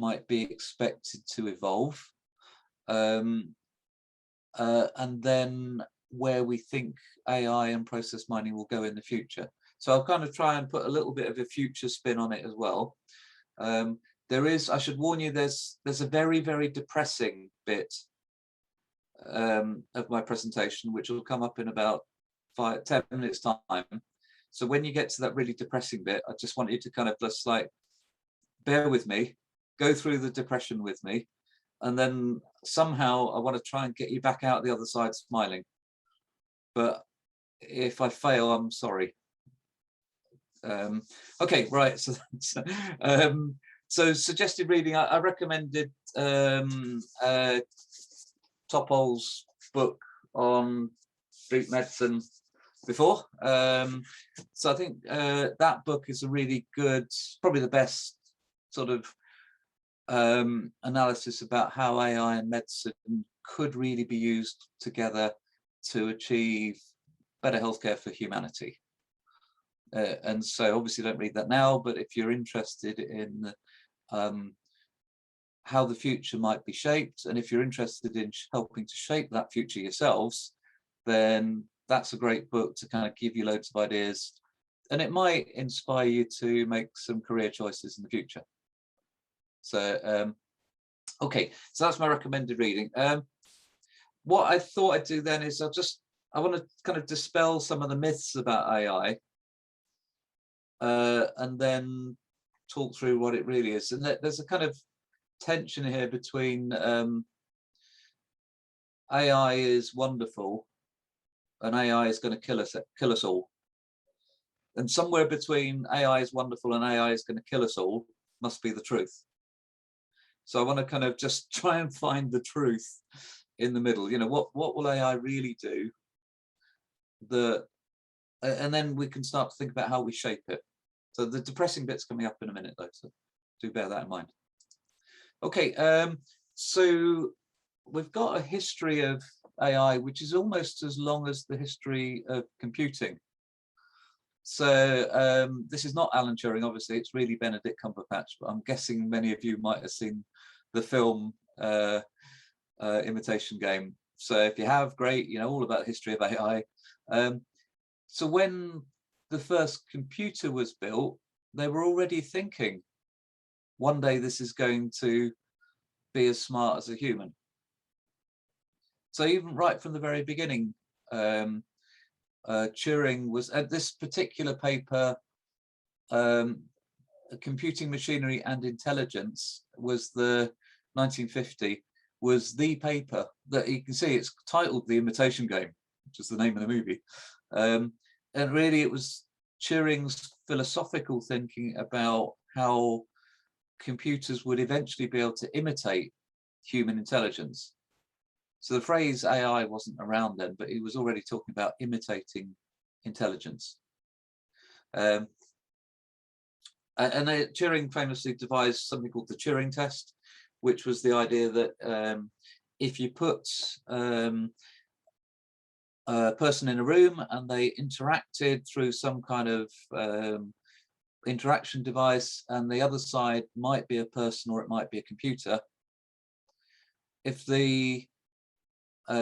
might be expected to evolve, and then where we think AI and process mining will go in the future. So I'll kind of try and put a little bit of a future spin on it as well. There is, I should warn you, there's a very, very depressing bit of my presentation, which will come up in about 10 minutes time. So when you get to that really depressing bit, I just want you to kind of just like bear with me, go through the depression with me, and then somehow I want to try and get you back out the other side smiling. But if I fail, I'm sorry. Okay, right. So suggested reading, I recommended Topol's book on street medicine before. So I think that book is a really good, probably the best sort of analysis about how AI and medicine could really be used together to achieve better healthcare for humanity. And so obviously don't read that now, but if you're interested in how the future might be shaped, and if you're interested in helping to shape that future yourselves, then that's a great book to kind of give you loads of ideas, and it might inspire you to make some career choices in the future. So okay, so that's my recommended reading. What I thought I'd do then is I want to kind of dispel some of the myths about AI, and then talk through what it really is. And there's a kind of tension here between AI is wonderful and AI is going to kill us all. And somewhere between AI is wonderful and AI is going to kill us all must be the truth. So I want to kind of just try and find the truth in the middle. You know, what will AI really do? And then we can start to think about how we shape it. So the depressing bit's coming up in a minute, though, so do bear that in mind. Okay, so we've got a history of AI which is almost as long as the history of computing. So this is not Alan Turing, obviously, it's really Benedict Cumberbatch, but I'm guessing many of you might have seen the film Imitation Game. So if you have, great, you know all about the history of AI. So when the first computer was built, they were already thinking, one day this is going to be as smart as a human. So even right from the very beginning, Turing was, at this particular paper, Computing Machinery and Intelligence was the 1950, was the paper that you can see, it's titled The Imitation Game, which is the name of the movie. And really it was Turing's philosophical thinking about how computers would eventually be able to imitate human intelligence. So the phrase AI wasn't around then, but he was already talking about imitating intelligence. And Turing famously devised something called the Turing test, which was the idea that if you put a person in a room and they interacted through some kind of interaction device, and the other side might be a person or it might be a computer, if the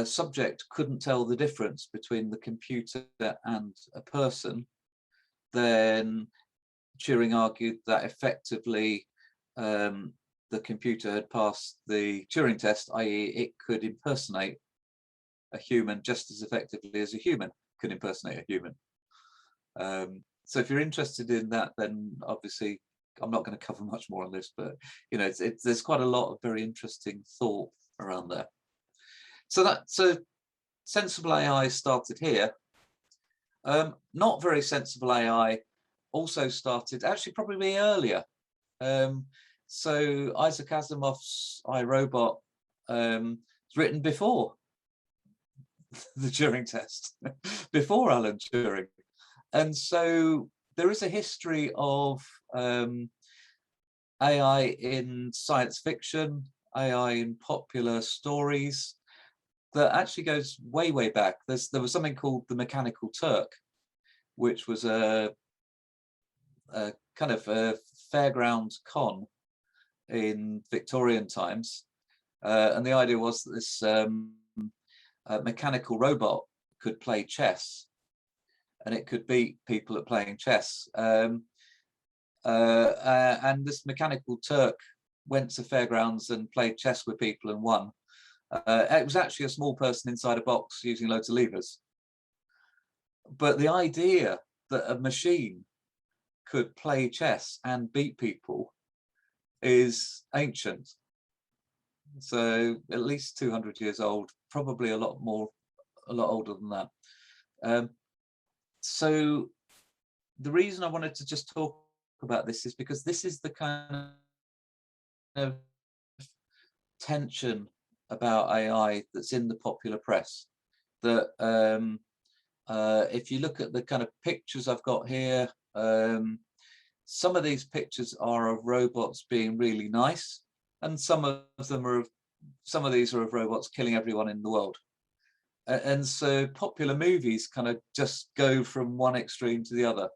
subject couldn't tell the difference between the computer and a person, then Turing argued that effectively the computer had passed the Turing test, i.e. it could impersonate a human just as effectively as a human could impersonate a human. So if you're interested in that, then obviously I'm not going to cover much more on this, but you know, there's quite a lot of very interesting thought around there. So sensible AI started here. Not very sensible AI also started actually probably earlier. So Isaac Asimov's iRobot was written before the Turing test, before Alan Turing. And so there is a history of AI in science fiction, AI in popular stories that actually goes way, way back. There was something called The Mechanical Turk, which was a kind of a fairground con in Victorian times, and the idea was that this mechanical robot could play chess, and it could beat people at playing chess. And this mechanical Turk went to fairgrounds and played chess with people and won. It was actually a small person inside a box using loads of levers. But the idea that a machine could play chess and beat people is ancient. So at least 200 years old, probably a lot older than that. So the reason I wanted to just talk about this is because this is the kind of tension about AI that's in the popular press. That if you look at the kind of pictures I've got here, some of these pictures are of robots being really nice, and some of these are of robots killing everyone in the world. And so popular movies kind of just go from one extreme to the other.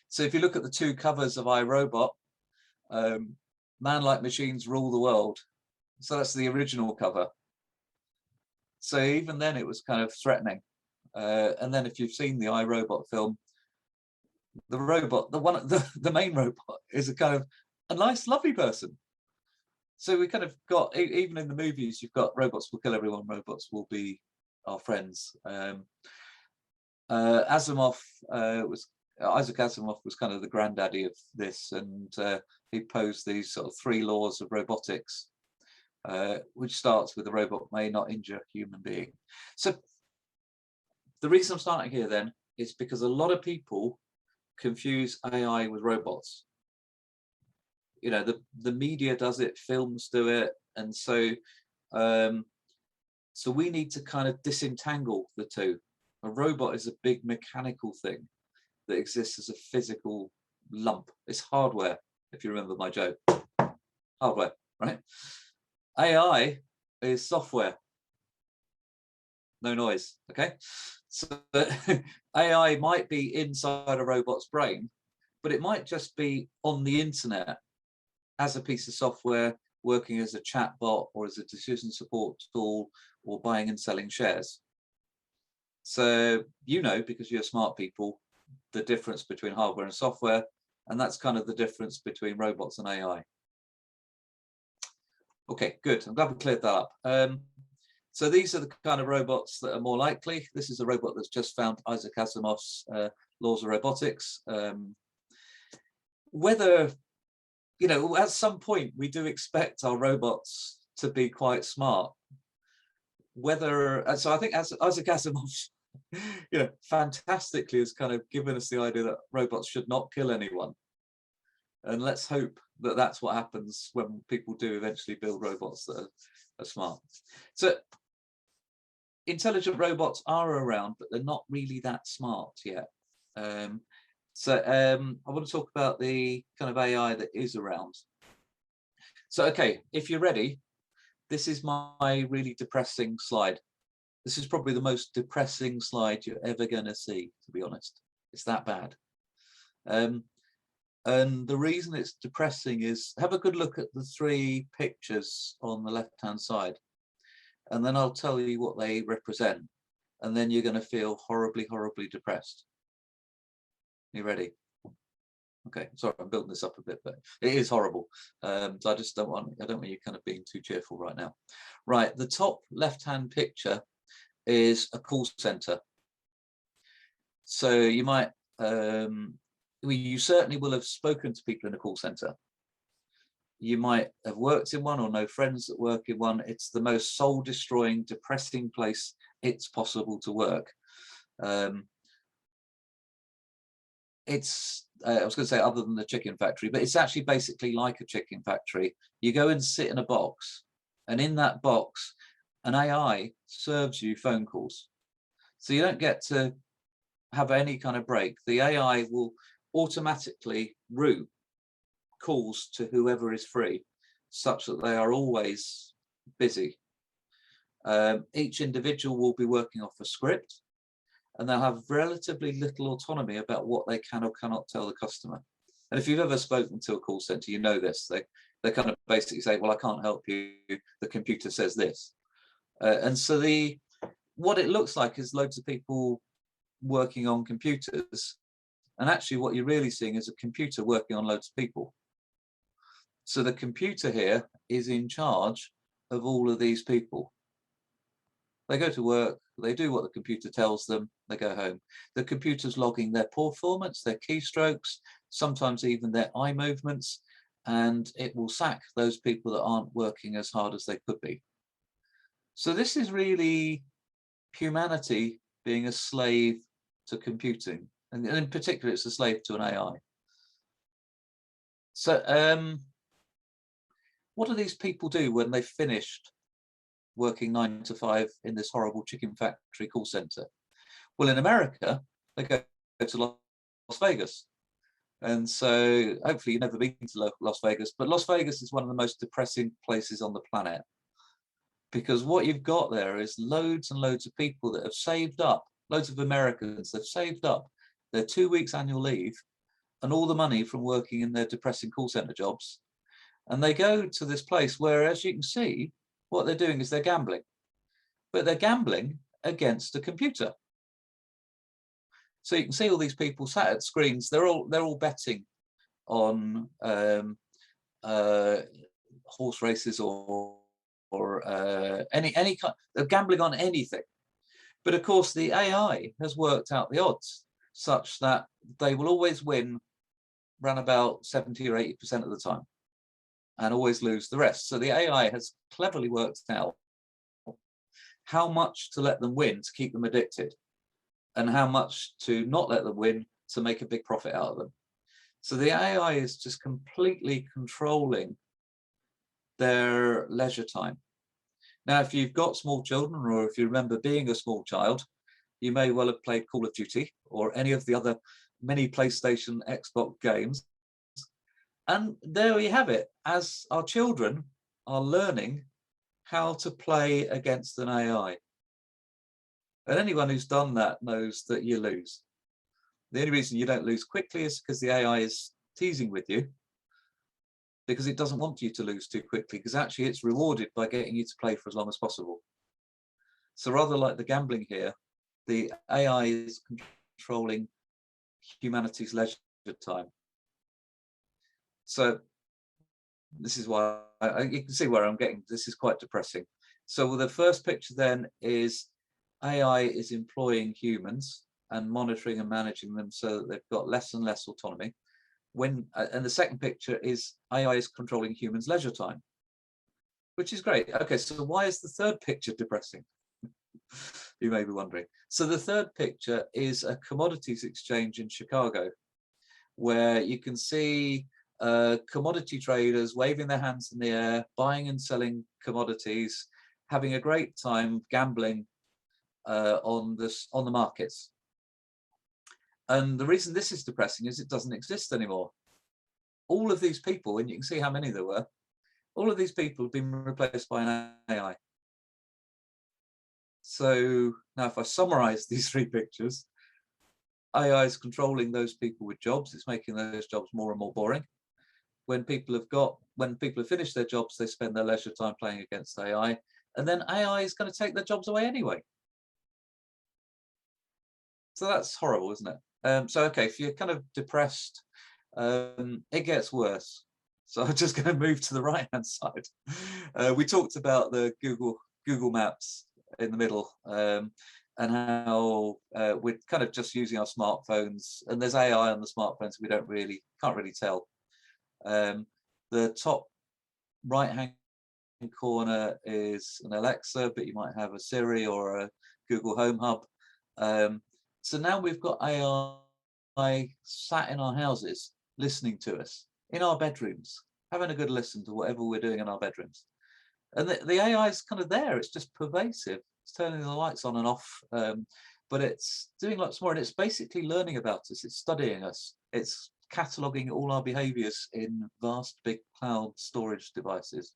So if you look at the two covers of iRobot, Man Like Machines Rule the World. So that's the original cover. So even then it was kind of threatening. And then if you've seen the iRobot film, the robot, the main robot is a kind of a nice, lovely person. So we kind of got, even in the movies, you've got robots will kill everyone, robots will be our friends. Isaac Asimov was kind of the granddaddy of this, and he posed these sort of 3 laws of robotics, which starts with the robot may not injure a human being. So the reason I'm starting here then is because a lot of people confuse AI with robots. You know, the media does it, films do it, and so so we need to kind of disentangle the two. A robot is a big mechanical thing that exists as a physical lump. It's hardware, if you remember my joke. Hardware, right? AI is software. No noise, okay? So AI might be inside a robot's brain, but it might just be on the internet as a piece of software, working as a chatbot or as a decision support tool, or buying and selling shares. So you know, because you're smart people, the difference between hardware and software, and that's kind of the difference between robots and AI. Okay, good. I'm glad we cleared that up. So these are the kind of robots that are more likely. This is a robot that's just found Isaac Asimov's laws of robotics. Whether, you know, at some point we do expect our robots to be quite smart. Whether, so I think Isaac Asimov, you know, fantastically has kind of given us the idea that robots should not kill anyone. And let's hope that that's what happens when people do eventually build robots that are smart. So intelligent robots are around, but they're not really that smart yet. I want to talk about the kind of AI that is around. So, okay, if you're ready, this is my really depressing slide. This is probably the most depressing slide you're ever going to see, to be honest. It's that bad. And the reason it's depressing is, have a good look at the 3 pictures on the left-hand side, and then I'll tell you what they represent, and then you're going to feel horribly, horribly depressed. You ready? Okay, sorry, I'm building this up a bit, but it is horrible. So I don't want you kind of being too cheerful right now. Right, the top left-hand picture is a call center. So you might, you certainly will have spoken to people in a call center. You might have worked in one or know friends that work in one. It's the most soul-destroying, depressing place it's possible to work. It's, I was going to say other than the chicken factory, but it's actually basically like a chicken factory. You go and sit in a box, and in that box, an AI serves you phone calls. So you don't get to have any kind of break. The AI will automatically route calls to whoever is free, such that they are always busy. Each individual will be working off a script, and they'll have relatively little autonomy about what they can or cannot tell the customer. And if you've ever spoken to a call center, you know this. They kind of basically say, well, I can't help you, the computer says this. And so what it looks like is loads of people working on computers, and actually what you're really seeing is a computer working on loads of people. So the computer here is in charge of all of these people. They go to work, they do what the computer tells them, they go home. The computer's logging their performance, their keystrokes, sometimes even their eye movements, and it will sack those people that aren't working as hard as they could be. So this is really humanity being a slave to computing, and in particular it's a slave to an AI. So what do these people do when they've finished working 9 to 5 in this horrible chicken factory call center? Well, in America, they go to Las Vegas. And so hopefully you've never been to Las Vegas, but Las Vegas is one of the most depressing places on the planet, because what you've got there is loads and loads of people that have saved up, loads of Americans, they've saved up their 2 weeks annual leave and all the money from working in their depressing call center jobs. And they go to this place where, as you can see, what they're doing is they're gambling, but they're gambling against a computer. So you can see all these people sat at screens. They're all betting on horse races or any kind. They're gambling on anything. But of course, the AI has worked out the odds such that they will always win around about 70 or 80% of the time, and always lose the rest. So the AI has cleverly worked out how much to let them win to keep them addicted, and how much to not let them win to make a big profit out of them. So the AI is just completely controlling their leisure time. Now, if you've got small children, or if you remember being a small child, you may well have played Call of Duty or any of the other many PlayStation, Xbox games. And there we have it. As our children are learning how to play against an AI. And anyone who's done that knows that you lose. The only reason you don't lose quickly is because the AI is teasing with you, because it doesn't want you to lose too quickly, because actually it's rewarded by getting you to play for as long as possible. So rather like the gambling here, the AI is controlling humanity's leisure time. So this is why you can see where I'm getting. This is quite depressing. So the first picture then is AI is employing humans and monitoring and managing them so that they've got less and less autonomy. And the second picture is AI is controlling humans' leisure time, which is great. Okay, so why is the third picture depressing? You may be wondering. So the third picture is a commodities exchange in Chicago, where you can see commodity traders waving their hands in the air, buying and selling commodities, having a great time gambling on the markets. And the reason this is depressing is it doesn't exist anymore. All of these people, and you can see how many there were, all of these people have been replaced by an AI. So now if I summarize these three pictures, AI is controlling those people with jobs. It's making those jobs more and more boring. When people have finished their jobs, they spend their leisure time playing against AI, and then AI is going to take their jobs away anyway. So that's horrible, isn't it? So okay, if you're kind of depressed, it gets worse. So I'm just going to move to the right-hand side. We talked about the Google Maps in the middle, and how we're kind of just using our smartphones, and there's AI on the smartphones we can't really tell. The top right-hand corner is an Alexa, but you might have a Siri or a Google Home Hub. So now we've got AI sat in our houses, listening to us, in our bedrooms, having a good listen to whatever we're doing in our bedrooms. And the AI is kind of there, it's just pervasive. It's turning the lights on and off, but it's doing lots more, and it's basically learning about us, it's studying us, it's cataloging all our behaviors in vast big cloud storage devices.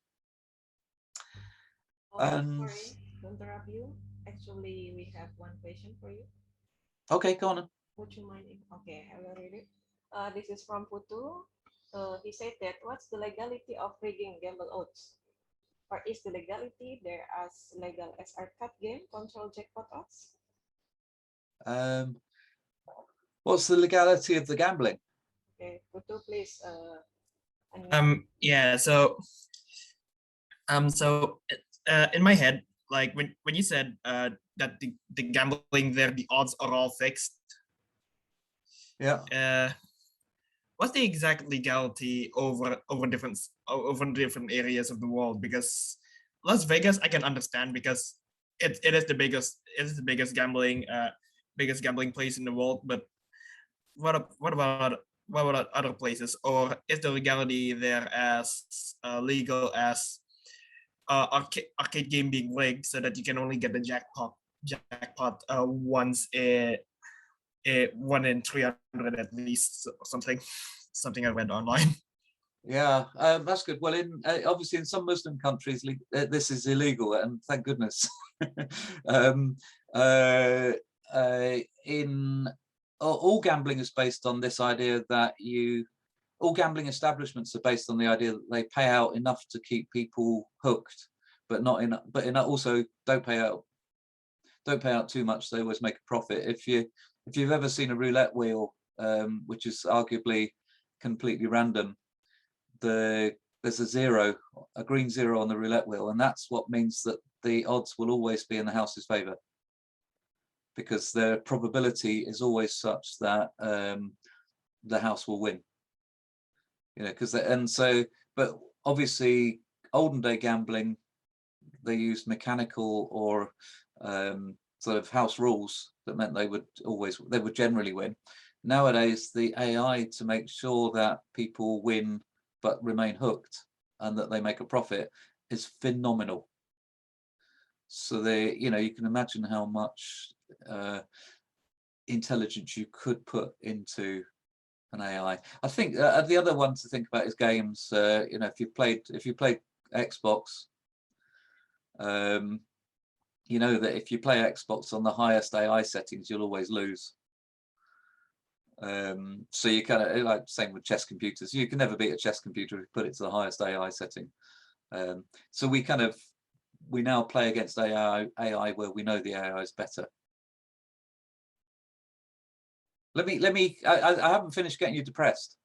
Sorry to interrupt you. Actually, we have one question for you. Okay, go on. Would you mind? Okay, I will read it. This is from Putu. He said that what's the legality of rigging gamble odds? Or is the legality there as legal as arcade game control jackpot odds? Um, what's the legality of the gambling? Okay, Putu, please. Yeah. So in my head, like when you said that the gambling there, the odds are all fixed. Yeah. What's the exact legality over different areas of the world? Because Las Vegas, I can understand because it is the biggest gambling place in the world. But what about other places? Or is the legality there as legal as arcade game being rigged so that you can only get the jackpot once a 1 in 300 at least, or something I read online. Yeah, that's good. Well, in obviously in some Muslim countries, this is illegal, and thank goodness. In all gambling is based on this idea that all gambling establishments are based on the idea that they pay out enough to keep people hooked, but not enough. But also don't pay out too much. They always make a profit. If you've ever seen a roulette wheel, which is arguably completely random, there's a green zero on the roulette wheel, and that's what means that the odds will always be in the house's favor, because the probability is always such that the house will win. But obviously olden day gambling, they used mechanical or sort of house rules that meant they would generally win. Nowadays, the AI to make sure that people win but remain hooked and that they make a profit is phenomenal. So you can imagine how much intelligence you could put into an AI. I think the other one to think about is games. If you played Xbox, you know that if you play Xbox on the highest AI settings, you'll always lose. So you kind of like same with chess computers. You can never beat a chess computer if you put it to the highest AI setting. So we now play against AI where we know the AI is better. I haven't finished getting you depressed.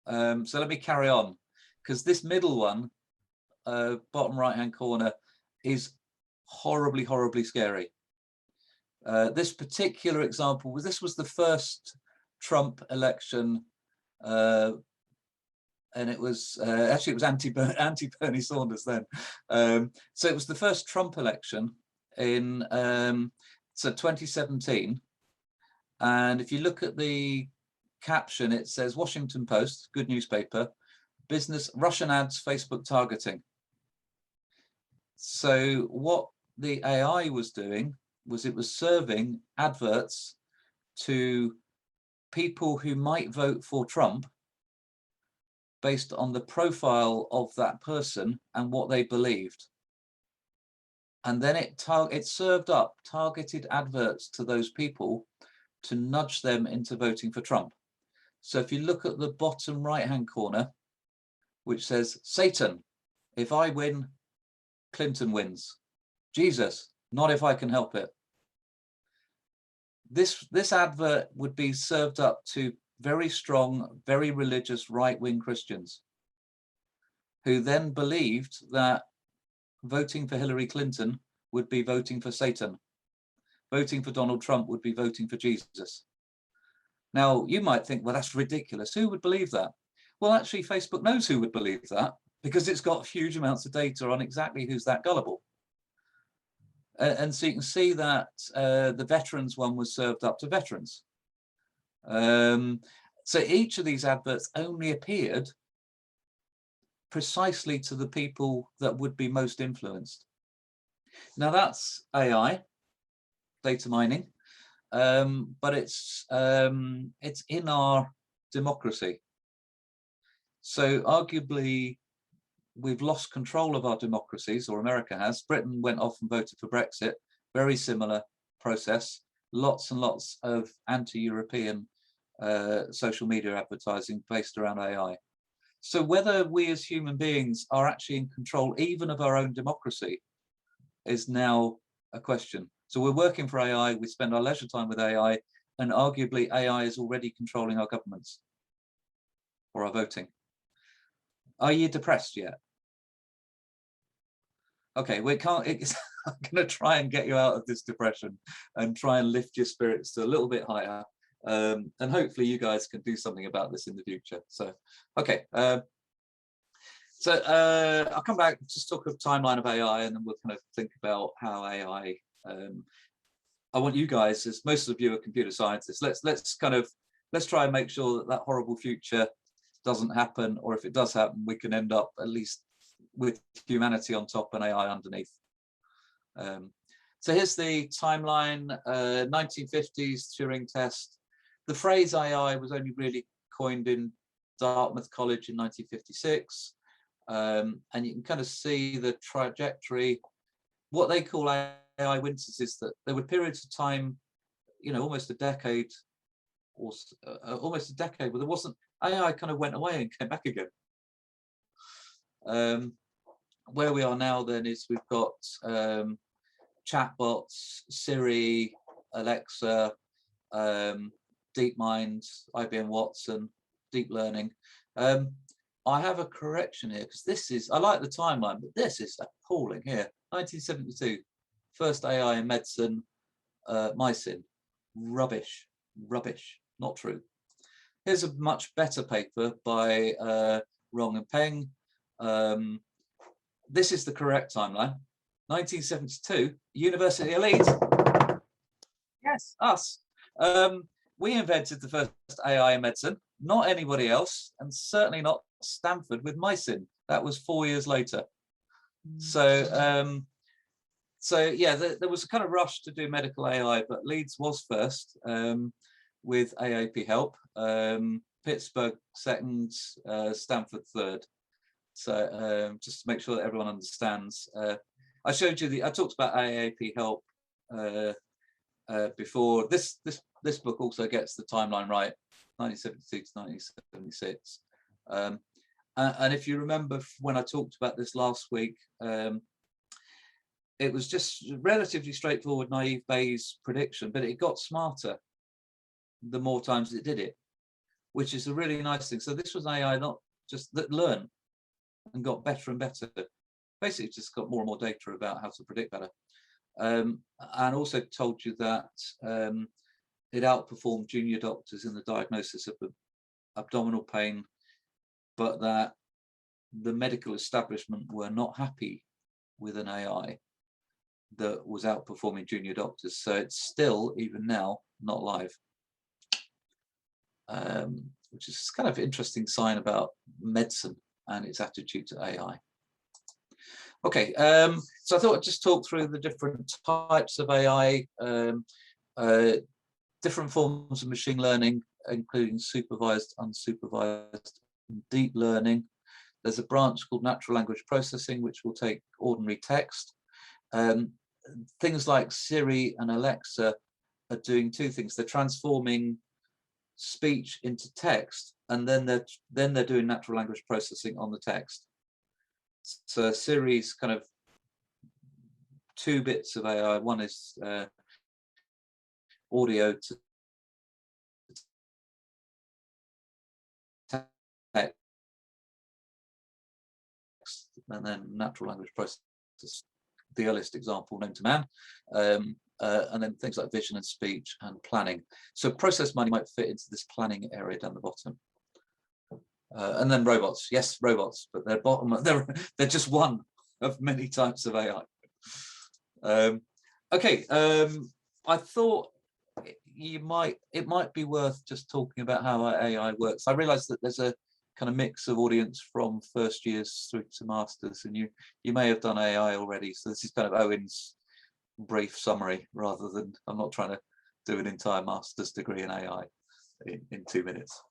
So let me carry on, because this middle one, bottom right hand corner, is horribly, horribly scary. This particular example this was the first Trump election, and it was actually it was anti Bernie Sanders then. So it was the first Trump election in 2017, and if you look at the caption, it says Washington Post, good newspaper, business Russian ads, Facebook targeting. So what the AI was doing was it was serving adverts to people who might vote for Trump based on the profile of that person and what they believed. And then it served up targeted adverts to those people to nudge them into voting for Trump. So if you look at the bottom right-hand corner, which says, Satan, if I win, Clinton wins. Jesus, not if I can help it. This advert would be served up to very strong, very religious right-wing Christians who then believed that voting for Hillary Clinton would be voting for Satan. Voting for Donald Trump would be voting for Jesus. Now, you might think, well, that's ridiculous. Who would believe that? Well, actually, Facebook knows who would believe that because it's got huge amounts of data on exactly who's that gullible. And so you can see that the veterans one was served up to veterans. So each of these adverts only appeared precisely to the people that would be most influenced. Now that's AI, data mining, but it's in our democracy. So arguably, we've lost control of our democracies, or America has. Britain went off and voted for Brexit. Very similar process. Lots and lots of anti-European social media advertising based around AI. So whether we as human beings are actually in control even of our own democracy is now a question. So we're working for AI, we spend our leisure time with AI, and arguably AI is already controlling our governments or our voting. Are you depressed yet? Okay, we can't, I'm gonna try and get you out of this depression and try and lift your spirits to a little bit higher. And hopefully you guys can do something about this in the future. So, okay. I'll come back, just talk of timeline of AI, and then we'll kind of think about how AI, I want you guys, as most of you are computer scientists, let's try and make sure that that horrible future doesn't happen, or if it does happen, we can end up at least with humanity on top and AI underneath. So here's the timeline, 1950s Turing test. The phrase AI was only really coined in Dartmouth College in 1956. And you can kind of see the trajectory. What they call AI winters is that there were periods of time, you know, almost a decade, or where there wasn't, AI kind of went away and came back again. Where we are now then is we've got chatbots, Siri, Alexa, DeepMind, IBM Watson, deep learning. I have a correction here because this is, I like the timeline, but this is appalling here. 1972, first AI in medicine, mycin. Rubbish, not true. Here's a much better paper by Rong and Peng. This is the correct timeline. 1972, University of Leeds. Yes, us. We invented the first AI in medicine, not anybody else, and certainly not Stanford with mycin. That was 4 years later. So, yeah, there was a kind of rush to do medical AI, but Leeds was first with AAP help. Pittsburgh second, Stanford third. So just to make sure that everyone understands, I showed you I talked about AAP help before. This book also gets the timeline right, 1972 to 1976. And if you remember when I talked about this last week, it was just relatively straightforward, naive Bayes prediction, but it got smarter the more times it did it, which is a really nice thing. So this was AI not just that learned and got better and better. Basically, just got more and more data about how to predict better. And also told you that it outperformed junior doctors in the diagnosis of abdominal pain, but that the medical establishment were not happy with an AI that was outperforming junior doctors. So it's still, even now, not live, which is kind of interesting sign about medicine and its attitude to AI. Okay, so I thought I'd just talk through the different types of AI, different forms of machine learning, including supervised, unsupervised, and deep learning. There's a branch called natural language processing, which will take ordinary text. Things like Siri and Alexa are doing two things. They're transforming speech into text, and then they're doing natural language processing on the text. So Siri's kind of two bits of AI. One is audio to text, and then natural language processing, the earliest example known to man, and then things like vision and speech and planning. So process mining might fit into this planning area down the bottom. And then robots, yes, robots, but they're just one of many types of AI. Okay, I thought it might be worth just talking about how AI works. I realize that there's a kind of mix of audience from first years through to masters, and you may have done AI already. So this is kind of Owen's brief summary, rather than, I'm not trying to do an entire master's degree in AI in 2 minutes.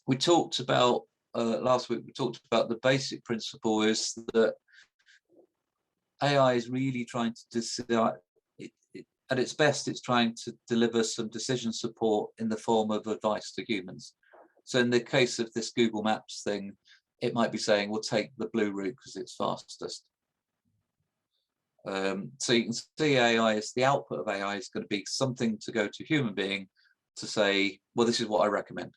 We talked about last week, we talked about the basic principle is that AI is really trying to decide, at its best, it's trying to deliver some decision support in the form of advice to humans. So in the case of this Google Maps thing, it might be saying, we'll take the blue route because it's fastest. So you can see AI is the output of AI is going to be something to go to human being to say, well, this is what I recommend.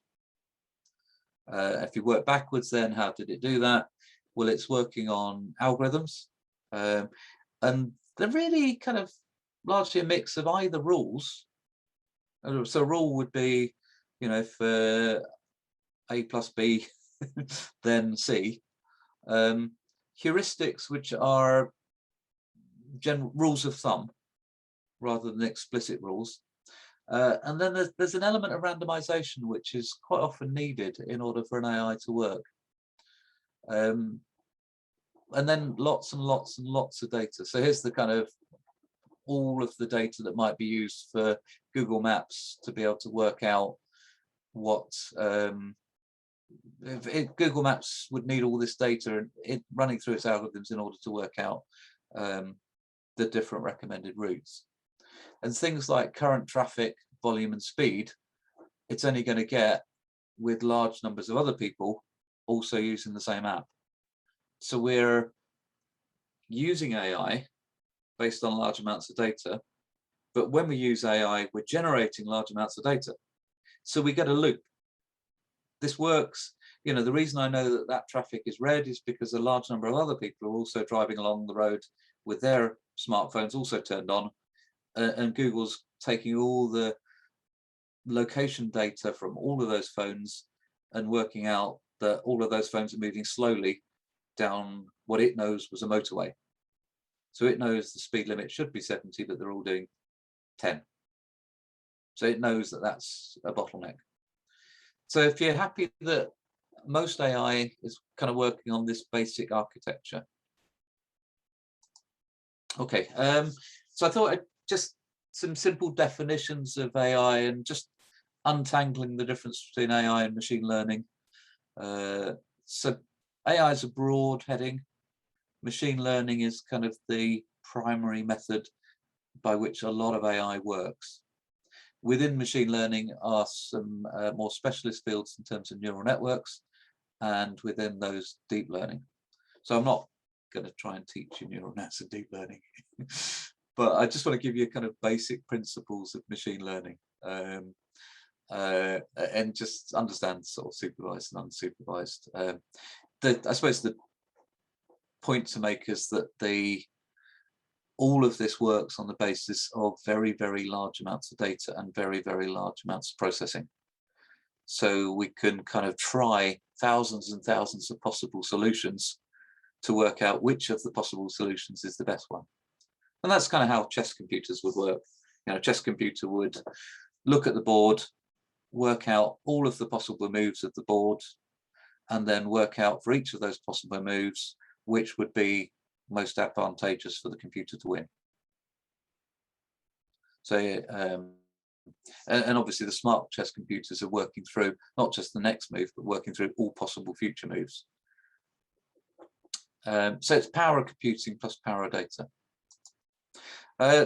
If you work backwards, then how did it do that? Well, it's working on algorithms, and they're really kind of largely a mix of either rules. So a rule would be, you know, if A plus B, then C. Heuristics, which are general rules of thumb rather than explicit rules. And then there's an element of randomization, which is quite often needed in order for an AI to work. And then lots and lots and lots of data. So here's the kind of all of the data that might be used for Google Maps to be able to work out what Google Maps would need all this data and it running through its algorithms in order to work out the different recommended routes. And things like current traffic, volume and speed, it's only going to get with large numbers of other people also using the same app. So we're using AI based on large amounts of data, but when we use AI, we're generating large amounts of data. So we get a loop. This works. You know, the reason I know that that traffic is red is because a large number of other people are also driving along the road with their smartphones also turned on, and Google's taking all the location data from all of those phones and working out that all of those phones are moving slowly down what it knows was a motorway. So it knows the speed limit should be 70, but they're all doing 10. So it knows that that's a bottleneck. So if you're happy that most AI is kind of working on this basic architecture. Okay, so I thought I'd just some simple definitions of AI and just untangling the difference between AI and machine learning. So AI is a broad heading. Machine learning is kind of the primary method by which a lot of AI works. Within machine learning are some more specialist fields in terms of neural networks, and within those deep learning. So I'm not going to try and teach you neural nets and deep learning, but I just want to give you kind of basic principles of machine learning, and just understand sort of supervised and unsupervised. I suppose the point to make is that all of this works on the basis of very, very large amounts of data and very, very large amounts of processing. So we can kind of try thousands and thousands of possible solutions to work out which of the possible solutions is the best one. And that's kind of how chess computers would work. You know, a chess computer would look at the board, work out all of the possible moves of the board, and then work out for each of those possible moves which would be most advantageous for the computer to win. So, and obviously the smart chess computers are working through not just the next move, but working through all possible future moves. So it's power computing plus power data.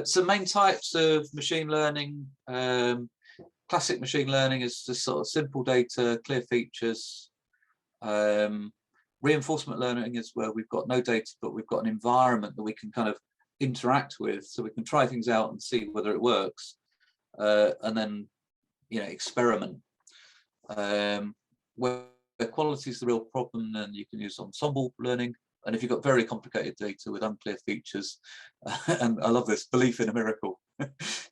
So main types of machine learning, classic machine learning is just sort of simple data, clear features. Reinforcement learning is where we've got no data, but we've got an environment that we can kind of interact with, so we can try things out and see whether it works, and then, you know, experiment. Where quality is the real problem, then you can use ensemble learning. And if you've got very complicated data with unclear features, and I love this, belief in a miracle,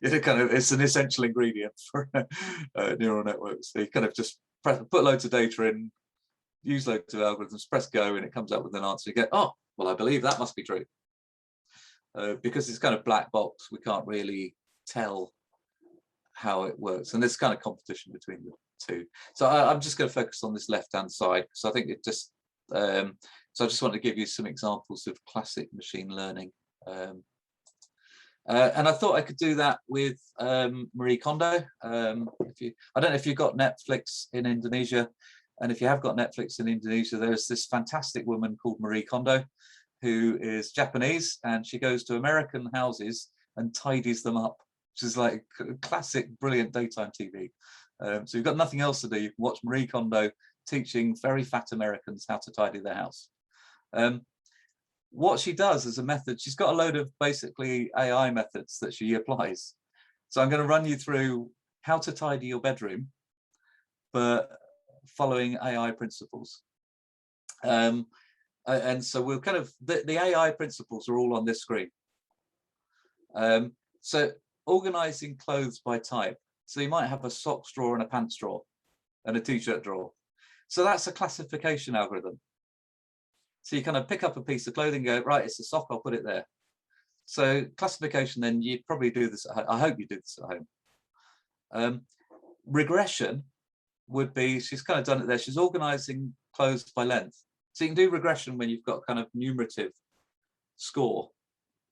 it's an essential ingredient for neural networks. So you kind of just put loads of data in, use loads of algorithms, press go, and it comes up with an answer. You get, oh, well, I believe that must be true. Because it's kind of black box, we can't really tell how it works. And there's kind of competition between the two. So I'm just going to focus on this left-hand side, because I think it just, so I just want to give you some examples of classic machine learning. And I thought I could do that with Marie Kondo. I don't know if you've got Netflix in Indonesia, and if you have got Netflix in Indonesia, there's this fantastic woman called Marie Kondo, who is Japanese, and she goes to American houses and tidies them up which is like classic, brilliant daytime TV. So you've got nothing else to do. You can watch Marie Kondo teaching very fat Americans how to tidy their house. What she does as a method, she's got a load of basically AI methods that she applies. So I'm going to run you through how to tidy your bedroom, but following AI principles. And so we'll kind of, the AI principles are all on this screen. So organizing clothes by type. So you might have a socks drawer and a pants drawer and a t-shirt drawer. So that's a classification algorithm. So you kind of pick up a piece of clothing, go, right, it's a sock, I'll put it there. So classification, then you probably do this at home. I hope you do this at home. Regression would be, she's kind of done it there. She's organizing clothes by length. So you can do regression when you've got kind of numerative score,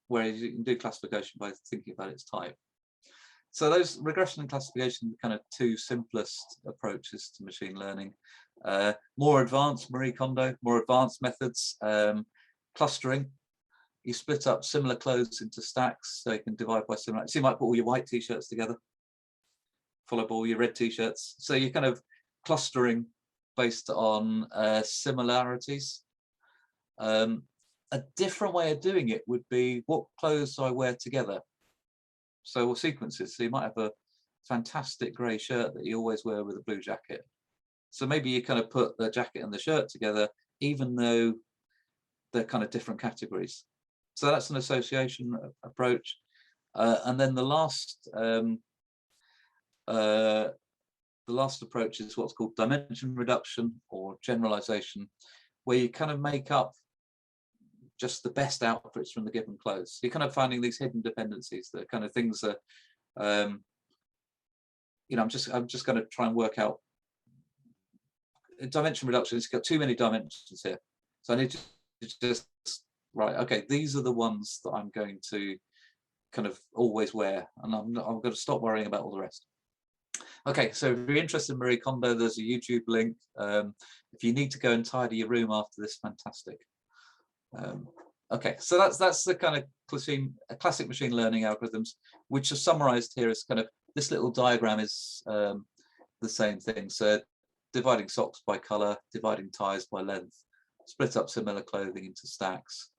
whereas you can do classification by thinking about its type. So those regression and classification are kind of two simplest approaches to machine learning. More advanced, Marie Kondo, more advanced methods, clustering. You split up similar clothes into stacks, so you can divide by similar. So you might put all your white t-shirts together, followed by all your red t-shirts. So you're kind of clustering based on similarities. A different way of doing it would be, what clothes do I wear together? So what sequences? So you might have a fantastic grey shirt that you always wear with a blue jacket. So maybe you kind of put the jacket and the shirt together, even though they're kind of different categories. So that's an association approach. And then the last approach is what's called dimension reduction or generalization, where you kind of make up just the best outfits from the given clothes. You're kind of finding these hidden dependencies, that kind of things that, you know, I'm just going to try and work out. Dimension reduction, it's got too many dimensions here. So I need to just, right, okay, these are the ones that I'm going to kind of always wear, and I'm going to stop worrying about all the rest. Okay, so if you're interested in Marie Kondo, there's a YouTube link. If you need to go and tidy your room after this, fantastic. Okay, so that's the kind of classic machine learning algorithms, which are summarized here as kind of, this little diagram is the same thing. So dividing socks by color, dividing ties by length, split up similar clothing into stacks,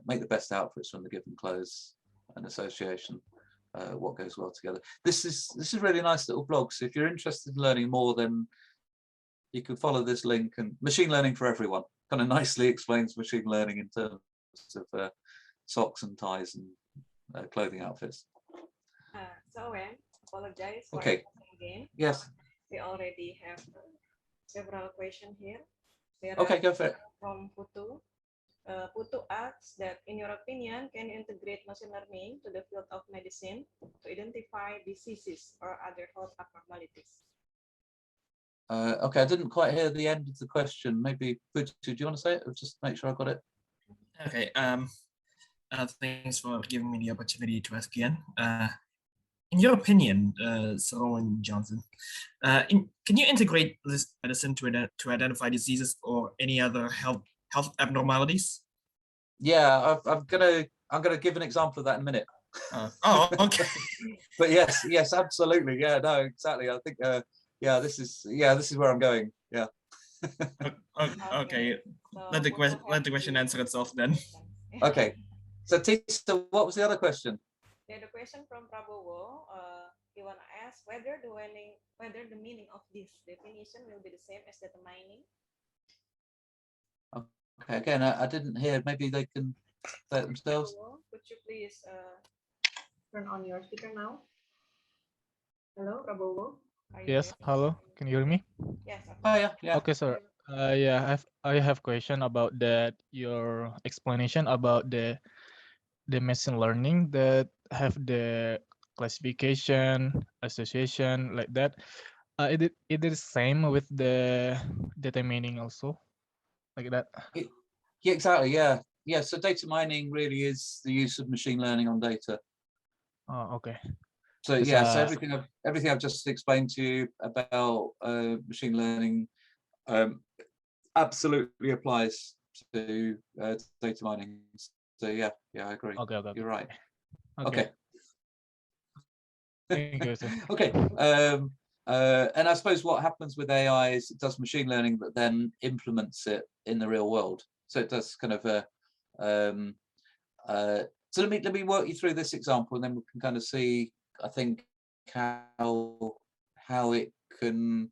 make the best outfits from the given clothes, and association, what goes well together. This is a really nice little blog. So if you're interested in learning more, then you can follow this link. And Machine Learning for Everyone kind of nicely explains machine learning in terms of socks and ties and clothing outfits. So Wen, apologize for Okay. again. Yes. We already have several questions here. Okay, go for it. From Putu. Putu asks that, in your opinion, can you integrate machine learning to the field of medicine to identify diseases or other health abnormalities? Okay, I didn't quite hear the end of the question. Maybe, Putu, do you want to say it? Or just make sure I got it. Okay. Thanks for giving me the opportunity to ask again. In your opinion, Sir Owen Johnson, can you integrate this medicine to identify diseases or any other health abnormalities? Yeah, I'm gonna give an example of that in a minute. Oh, okay. But yes, absolutely. Yeah, no, exactly. I think this is where I'm going. Yeah. Okay. So Let the question answer itself then. Okay. So Tisa, what was the other question? The question from Prabowo, he want to ask whether the meaning of this definition will be the same as data mining. Okay, again, I didn't hear. Maybe they can say it themselves. Prabowo, could you please turn on your speaker now? Hello, Prabowo. Yes, hello. Can you hear me? Yes. Oh yeah. Okay, sir. Yeah, I have question about that. Your explanation about the machine learning that have the classification, association like that. It is same with the data mining also, like that. Yeah, exactly. Yeah. So data mining really is the use of machine learning on data. Oh, okay. So yeah, so everything I've just explained to you about machine learning absolutely applies to data mining. So yeah, I agree. Okay. You're right. Okay. Thank you, sir. Okay. And I suppose what happens with AI is it does machine learning, but then implements it in the real world. So it does kind of a. So let me work you through this example, and then we can kind of see, I think, how it could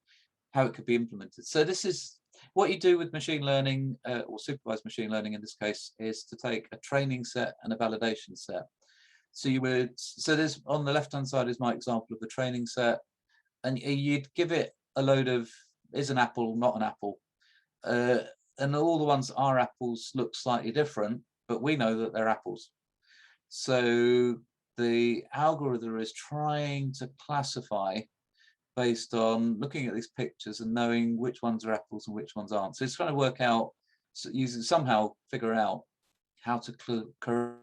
be implemented. So this is what you do with machine learning, or supervised machine learning in this case, is to take a training set and a validation set. So there's on the left hand side is my example of the training set, and you'd give it a load of, is an apple not an apple, and all the ones that are apples look slightly different, but we know that they're apples. So the algorithm is trying to classify based on looking at these pictures and knowing which ones are apples and which ones aren't. So it's trying to work out, somehow figure out how to correctly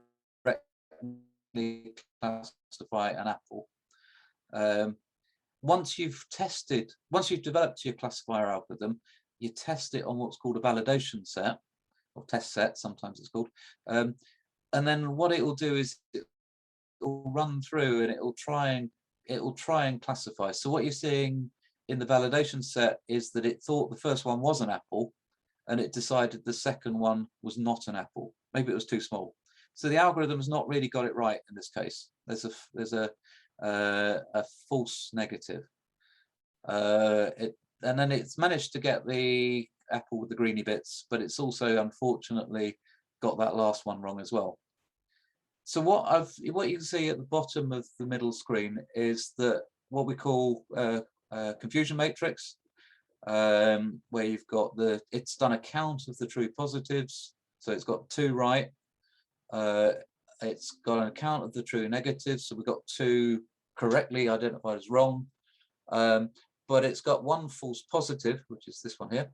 classify an apple. Once you've developed your classifier algorithm, you test it on what's called a validation set, or test set, sometimes it's called. And then what it will do is it will run through and it will try and classify. So what you're seeing in the validation set is that it thought the first one was an apple, and it decided the second one was not an apple. Maybe it was too small. So the algorithm has not really got it right in this case. There's a false negative. And then it's managed to get the apple with the greeny bits, but it's also unfortunately got that last one wrong as well. So what you can see at the bottom of the middle screen is that what we call confusion matrix, where you've got it's done a count of the true positives, so it's got 2 right. It's got an account of the true negatives, so we've got 2 correctly identified as wrong, but it's got 1 false positive, which is this one here,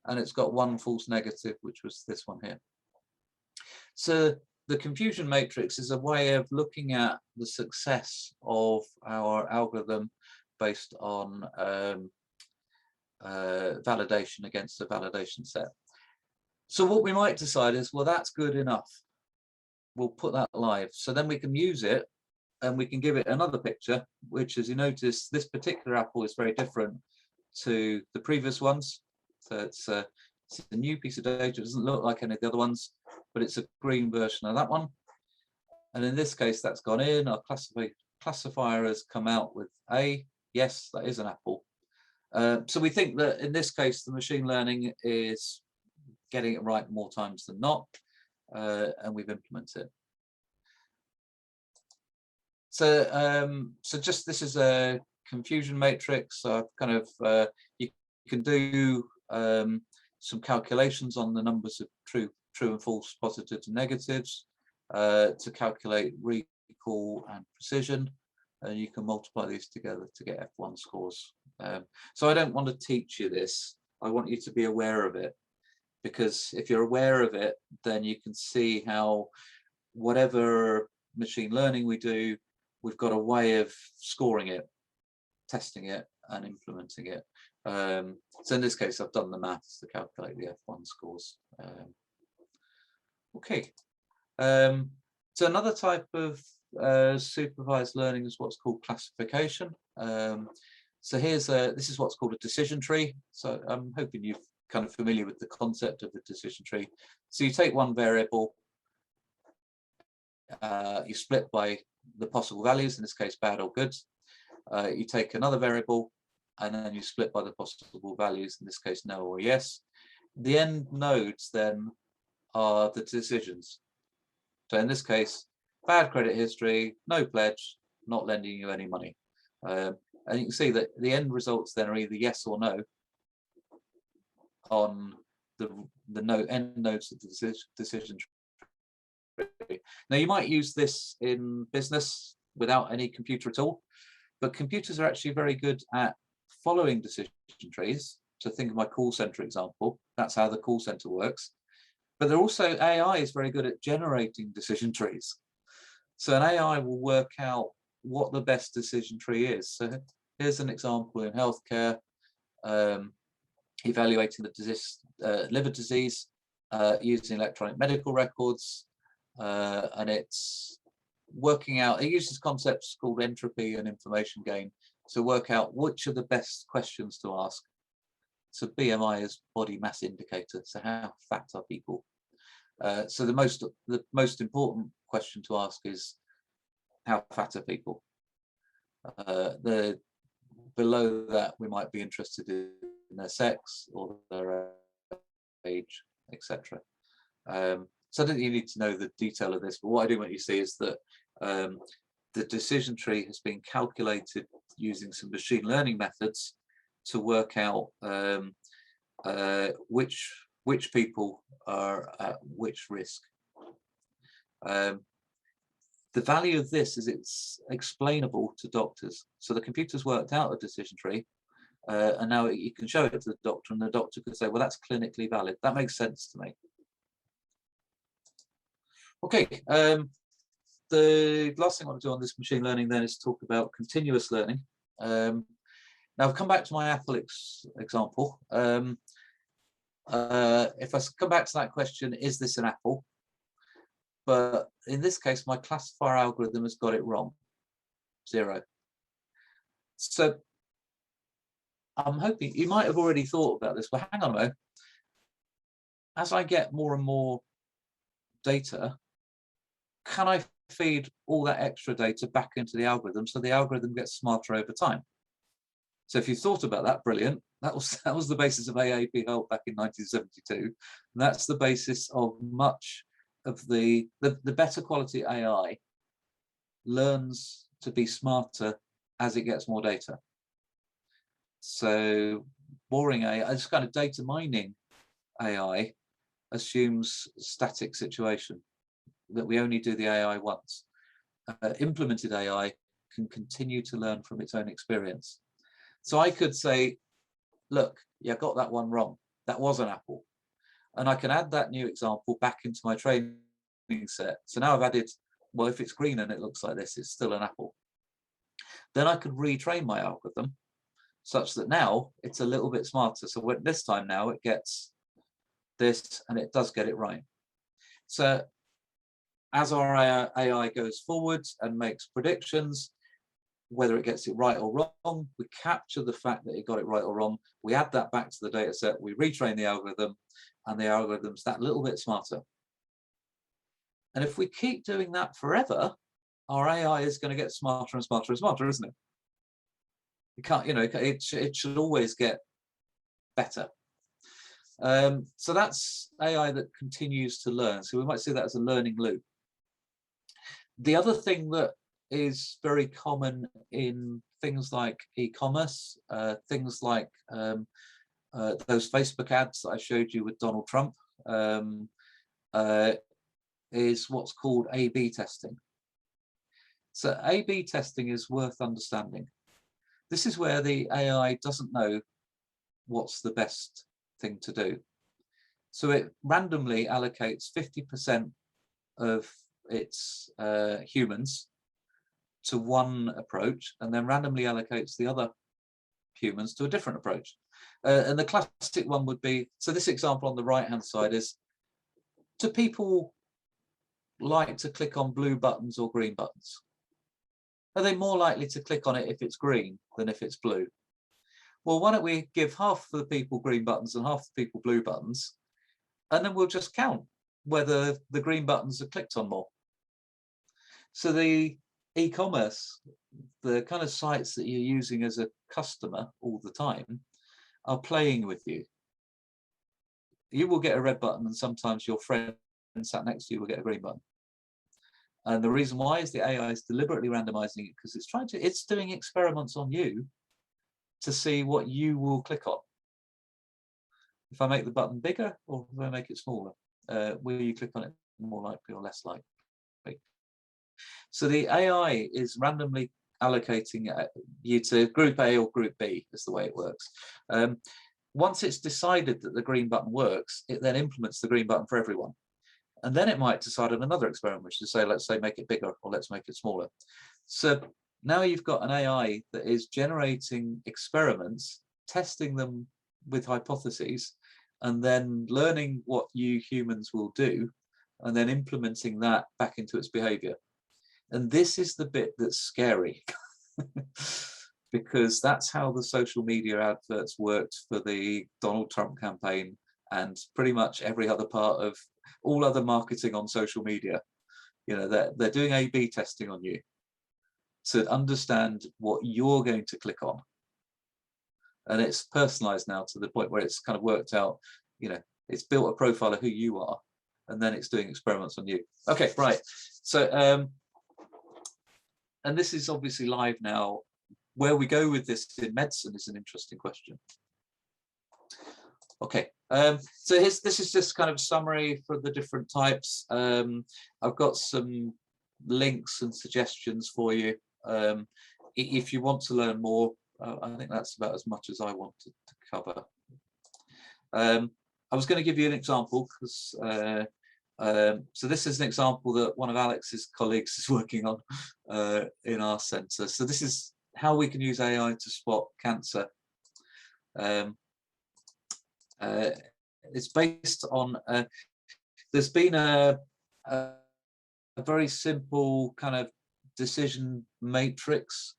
and it's got 1 false negative, which was this one here. So the confusion matrix is a way of looking at the success of our algorithm based on validation against a validation set. So what we might decide is, well, that's good enough. We'll put that live. So then we can use it and we can give it another picture, which, as you notice, this particular apple is very different to the previous ones. So it's a new piece of data. It doesn't look like any of the other ones, but it's a green version of that one. And in this case, that's gone in. Our classifier has come out with A. Yes, that is an apple. So we think that in this case, the machine learning is getting it right more times than not, and we've implemented it. So just this is a confusion matrix. So kind of you can do some calculations on the numbers of true and false positives and negatives to calculate recall and precision, and you can multiply these together to get F1 scores. So I don't want to teach you this. I want you to be aware of it, because if you're aware of it, then you can see how whatever machine learning we do, we've got a way of scoring it, testing it, and implementing it. So in this case, I've done the maths to calculate the F1 scores. Okay. So another type of supervised learning is what's called classification. So this is what's called a decision tree. So I'm hoping you're kind of familiar with the concept of the decision tree. So you take one variable, you split by the possible values, in this case bad or good. You take another variable and then you split by the possible values, in this case no or yes. The end nodes then are the decisions. So in this case, bad credit history, no pledge, not lending you any money. And you can see that the end results then are either yes or no on the end nodes of the decision tree. Now you might use this in business without any computer at all, but computers are actually very good at following decision trees. So think of my call center example. That's how the call center works. But they're also, AI is very good at generating decision trees. So an AI will work out what the best decision tree is. So here's an example in healthcare, evaluating the liver disease using electronic medical records, and it's working out, it uses concepts called entropy and information gain to work out which are the best questions to ask. So BMI is body mass indicator. So how fat are people? So the most important question to ask is how fat are people? Below that, we might be interested in their sex or their age, etc. So I don't think you need to know the detail of this, but what I do want you to see is that the decision tree has been calculated using some machine learning methods to work out which people are at which risk. The value of this is it's explainable to doctors. So the computer's worked out a decision tree, and now you can show it to the doctor, and the doctor could say, well, that's clinically valid. That makes sense to me. Okay, the last thing I want to do on this machine learning then is talk about continuous learning. Now I've come back to my Apple example. If I come back to that question, is this an apple? But in this case, my classifier algorithm has got it wrong, 0. So I'm hoping you might have already thought about this, but hang on a moment. As I get more and more data, can I feed all that extra data back into the algorithm so the algorithm gets smarter over time? So if you thought about that, brilliant. That was the basis of AAP help back in 1972. And that's the basis of much of the better quality AI learns to be smarter as it gets more data. So boring AI, this kind of data mining AI assumes static situation, that we only do the AI once. Implemented AI can continue to learn from its own experience. So I could say, look, yeah, got that one wrong. That was an apple. And I can add that new example back into my training set. So now I've added, well, if it's green and it looks like this, it's still an apple. Then I could retrain my algorithm such that now it's a little bit smarter. So this time now it gets this and it does get it right. So as our AI goes forward and makes predictions, whether it gets it right or wrong, we capture the fact that it got it right or wrong. We add that back to the data set, we retrain the algorithm, and the algorithm's that little bit smarter. And if we keep doing that forever, our AI is going to get smarter and smarter and smarter, isn't it? You can't, you know, it should always get better. So that's AI that continues to learn. So we might see that as a learning loop. The other thing that is very common in things like e-commerce, things like those Facebook ads that I showed you with Donald Trump, is what's called A/B testing. So A/B testing is worth understanding. This is where the AI doesn't know what's the best thing to do. So it randomly allocates 50% of its humans to one approach and then randomly allocates the other humans to a different approach. And the classic one would be, so this example on the right hand side is, do people like to click on blue buttons or green buttons? Are they more likely to click on it if it's green than if it's blue? Well, why don't we give half the people green buttons and half the people blue buttons, and then we'll just count whether the green buttons are clicked on more. So the e-commerce, the kind of sites that you're using as a customer all the time, are playing with you. You will get a red button and sometimes your friend sat next to you will get a green button. And the reason why is the AI is deliberately randomizing it because it's doing experiments on you to see what you will click on. If I make the button bigger or if I make it smaller, will you click on it more likely or less likely? So the AI is randomly allocating you to group A or group B is the way it works. Once it's decided that the green button works, it then implements the green button for everyone. And then it might decide on another experiment, which is say, let's say, make it bigger or let's make it smaller. So now you've got an AI that is generating experiments, testing them with hypotheses, and then learning what you humans will do, and then implementing that back into its behavior. And this is the bit that's scary because that's how the social media adverts worked for the Donald Trump campaign and pretty much every other part of all other marketing on social media. You know, they're doing A/B testing on you to understand what you're going to click on. And it's personalized now to the point where it's kind of worked out, you know, it's built a profile of who you are, and then it's doing experiments on you. Okay, right. So, and this is obviously live now. Where we go with this in medicine is an interesting question. Okay, so this is just kind of summary for the different types. I've got some links and suggestions for you. If you want to learn more, I think that's about as much as I wanted to cover. I was going to give you an example because so this is an example that one of Alex's colleagues is working on in our centre. So this is how we can use AI to spot cancer. It's based on, there's been a very simple kind of decision matrix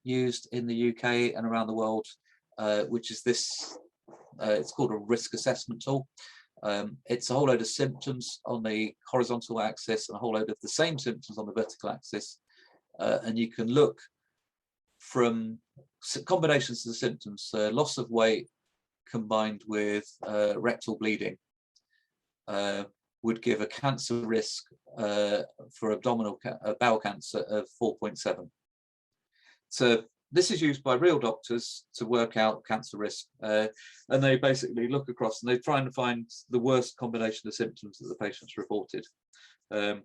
used in the UK and around the world, which is this, it's called a risk assessment tool. It's a whole load of symptoms on the horizontal axis and a whole load of the same symptoms on the vertical axis. And you can look from combinations of the symptoms, loss of weight combined with rectal bleeding would give a cancer risk for abdominal bowel cancer of 4.7. So this is used by real doctors to work out cancer risk, and they basically look across and they try and find the worst combination of symptoms that the patient's reported. And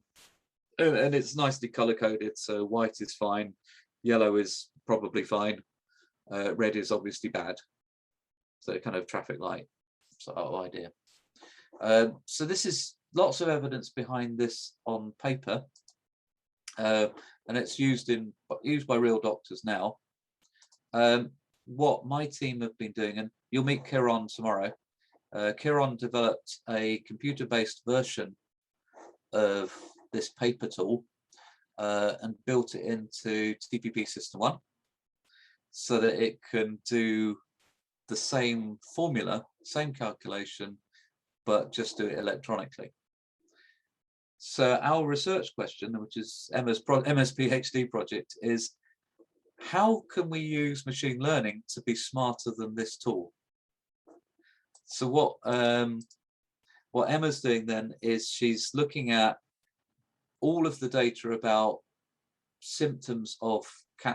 it's nicely color-coded, so white is fine, yellow is probably fine, red is obviously bad. So kind of traffic light sort of idea. So this is lots of evidence behind this on paper, and it's used by real doctors now. What my team have been doing, and you'll meet Kiran tomorrow. Kiran developed a computer-based version of this paper tool and built it into TPP System 1 so that it can do the same formula, same calculation, but just do it electronically. So our research question, which is Emma's PhD project, is how can we use machine learning to be smarter than this tool? So what Emma's doing then is she's looking at all of the data about symptoms of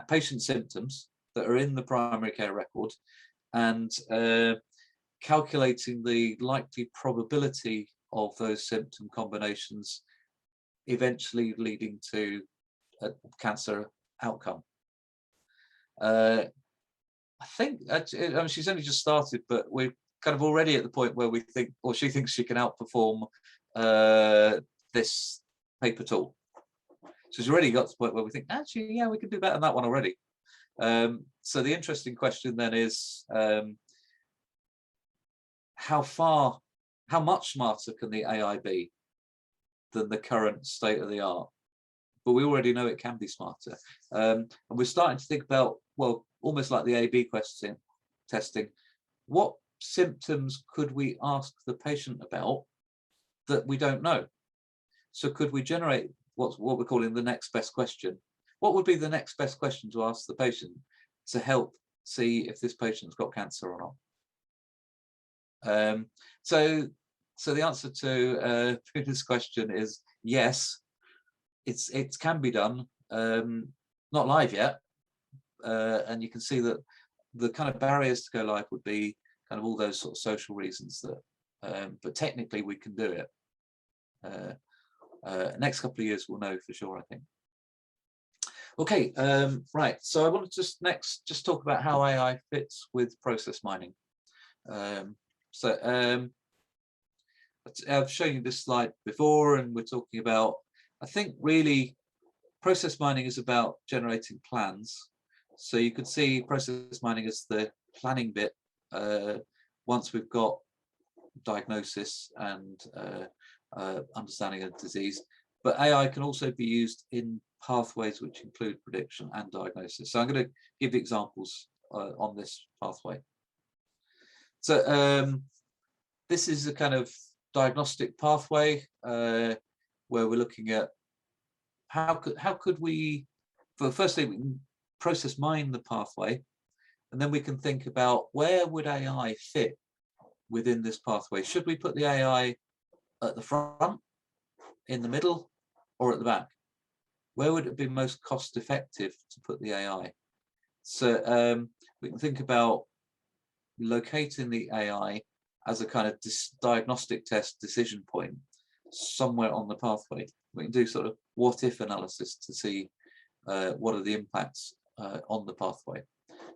patient symptoms that are in the primary care record and calculating the likely probability of those symptom combinations eventually leading to a cancer outcome. I think I mean, she's only just started, but we're kind of already at the point where we think, or she thinks she can outperform this paper tool. So she's already got to the point where we think, actually, yeah, we can do better than that one already. So the interesting question then is, how much smarter can the AI be than the current state of the art? But we already know it can be smarter. And we're starting to think about, well, almost like the A/B question testing, what symptoms could we ask the patient about that we don't know? So could we generate what we're calling the next best question? What would be the next best question to ask the patient to help see if this patient's got cancer or not? So the answer to this question is yes. It can be done, not live yet, and you can see that the kind of barriers to go live would be kind of all those sort of social reasons that, but technically we can do it. Next couple of years we'll know for sure, I think. Okay, right. So I want to just talk about how AI fits with process mining. I've shown you this slide before, and we're talking about, I think really process mining is about generating plans. So you could see process mining as the planning bit once we've got diagnosis and understanding of disease. but AI can also be used in pathways which include prediction and diagnosis. So I'm going to give examples on this pathway. So this is a kind of diagnostic pathway where we're looking at how could we, firstly, we can process mine the pathway, and then we can think about where would AI fit within this pathway. Should we put the AI at the front, in the middle, or at the back? Where would it be most cost effective to put the AI? So we can think about locating the AI as a kind of diagnostic test decision point somewhere on the pathway. We can do sort of what if analysis to see what are the impacts on the pathway.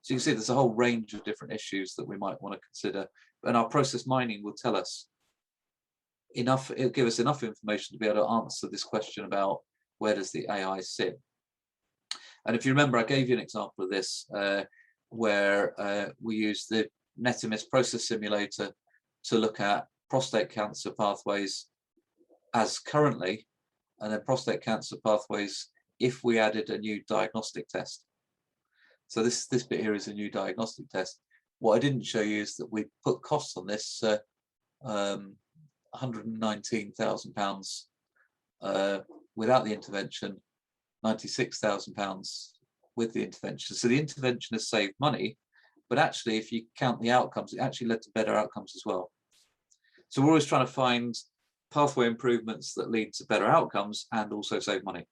So you can see there's a whole range of different issues that we might want to consider, and our process mining will tell us enough, it'll give us enough information to be able to answer this question about where does the AI sit. And if you remember, I gave you an example of this where we used the NetIMIS process simulator to look at prostate cancer pathways as currently, and then prostate cancer pathways if we added a new diagnostic test. So this bit here is a new diagnostic test. What I didn't show you is that we put costs on this, £119,000 without the intervention, £96,000 with the intervention. So the intervention has saved money, but actually if you count the outcomes, it actually led to better outcomes as well. So we're always trying to find pathway improvements that lead to better outcomes and also save money,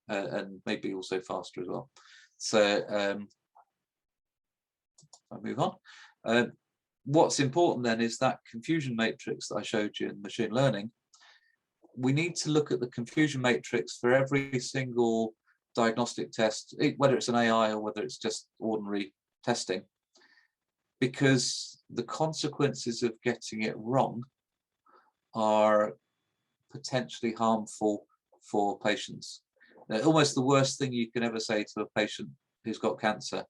and maybe also faster as well. So I'll move on. What's important then is that confusion matrix that I showed you in machine learning. We need to look at the confusion matrix for every single diagnostic test, whether it's an AI or whether it's just ordinary testing, because the consequences of getting it wrong are potentially harmful for patients. Almost the worst thing you can ever say to a patient who's got cancer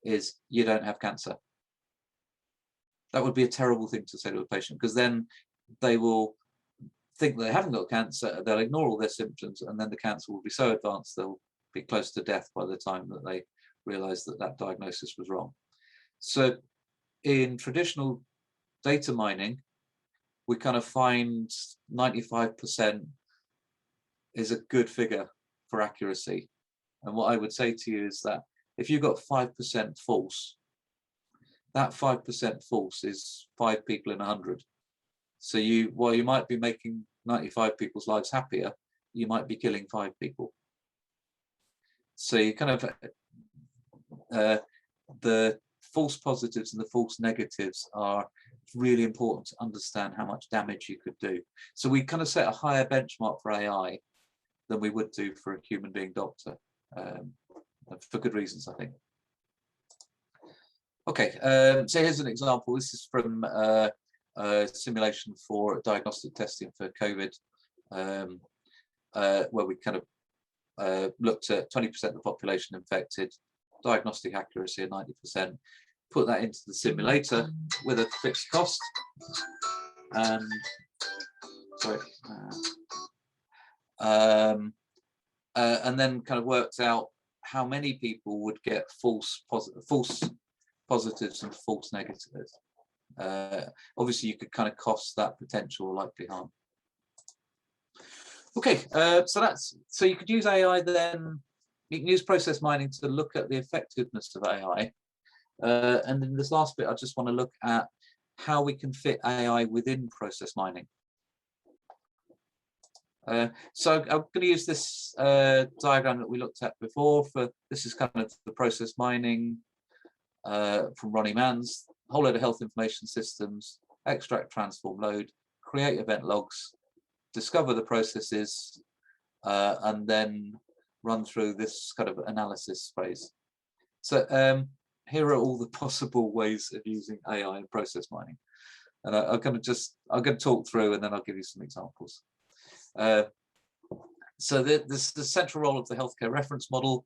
is, you don't have cancer. That would be a terrible thing to say to a patient, because then they will think they haven't got cancer, they'll ignore all their symptoms, and then the cancer will be so advanced they'll be close to death by the time that they realize that that diagnosis was wrong. So in traditional data mining, we kind of find 95% is a good figure for accuracy. And what I would say to you is that if you've got 5% false, that 5% false is 5 people in 100. So while you might be making 95 people's lives happier, you might be killing 5 people. So you kind of, the false positives and the false negatives are really important to understand how much damage you could do. So we kind of set a higher benchmark for AI than we would do for a human being doctor, for good reasons, I think. Okay, so here's an example. This is from a simulation for diagnostic testing for COVID, where we kind of looked at 20% of the population infected, diagnostic accuracy of 90%, put that into the simulator with a fixed cost. And then kind of worked out how many people would get false positives and false negatives. Obviously, you could kind of cost that potential likely harm. Okay, so you could use AI then. You can use process mining to look at the effectiveness of AI. And in this last bit, I just want to look at how we can fit AI within process mining. So I'm going to use this diagram that we looked at before. This is kind of the process mining from Ronnie Manns, whole load of health information systems, extract, transform, load, create event logs, discover the processes, and then run through this kind of analysis phase. So here are all the possible ways of using AI in process mining. And I'm going to talk through, and then I'll give you some examples. So this the central role of the healthcare reference model.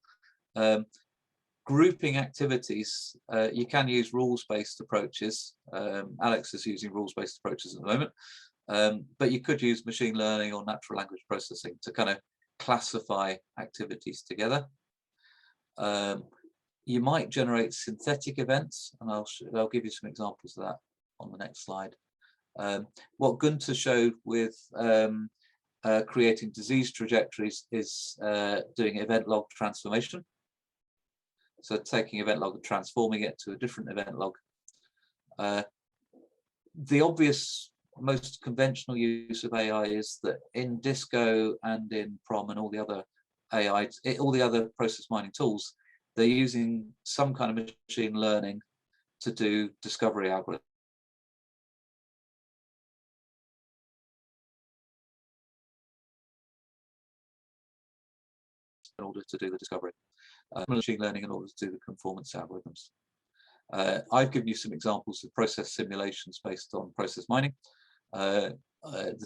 Grouping activities, you can use rules-based approaches. Alex is using rules-based approaches at the moment. But you could use machine learning or natural language processing to kind of classify activities together. You might generate synthetic events, and I'll give you some examples of that on the next slide. What Gunther showed with creating disease trajectories is doing event log transformation. So taking event log and transforming it to a different event log. The obvious, most conventional use of AI is that in Disco and in PROM and all the other AI, all the other process mining tools, they're using some kind of machine learning to do discovery algorithms. In order to do the discovery, machine learning in order to do the conformance algorithms. I've given you some examples of process simulations based on process mining. The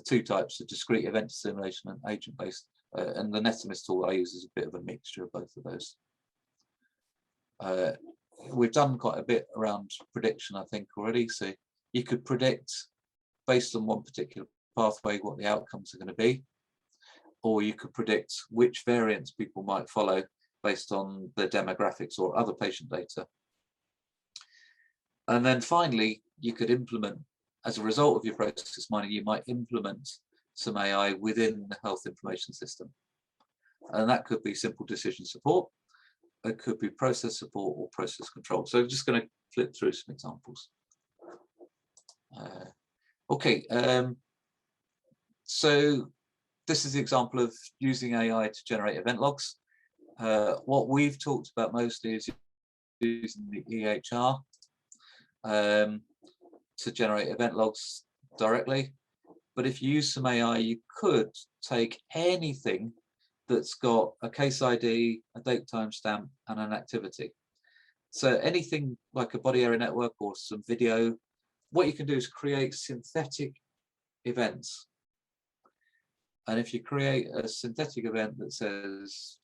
two types of discrete event simulation and agent-based, and the Netomis tool I use is a bit of a mixture of both of those. We've done quite a bit around prediction, I think, already. So you could predict based on one particular pathway what the outcomes are going to be, or you could predict which variants people might follow based on their demographics or other patient data. And then finally, you could implement, as a result of your process mining, you might implement some AI within the health information system. And that could be simple decision support, it could be process support or process control. So I'm just going to flip through some examples. So this is the example of using AI to generate event logs. What we've talked about mostly is using the EHR to generate event logs directly. But if you use some AI, you could take anything that's got a case ID, a date timestamp, and an activity. So anything like a body area network or some video, what you can do is create synthetic events. And if you create a synthetic event that says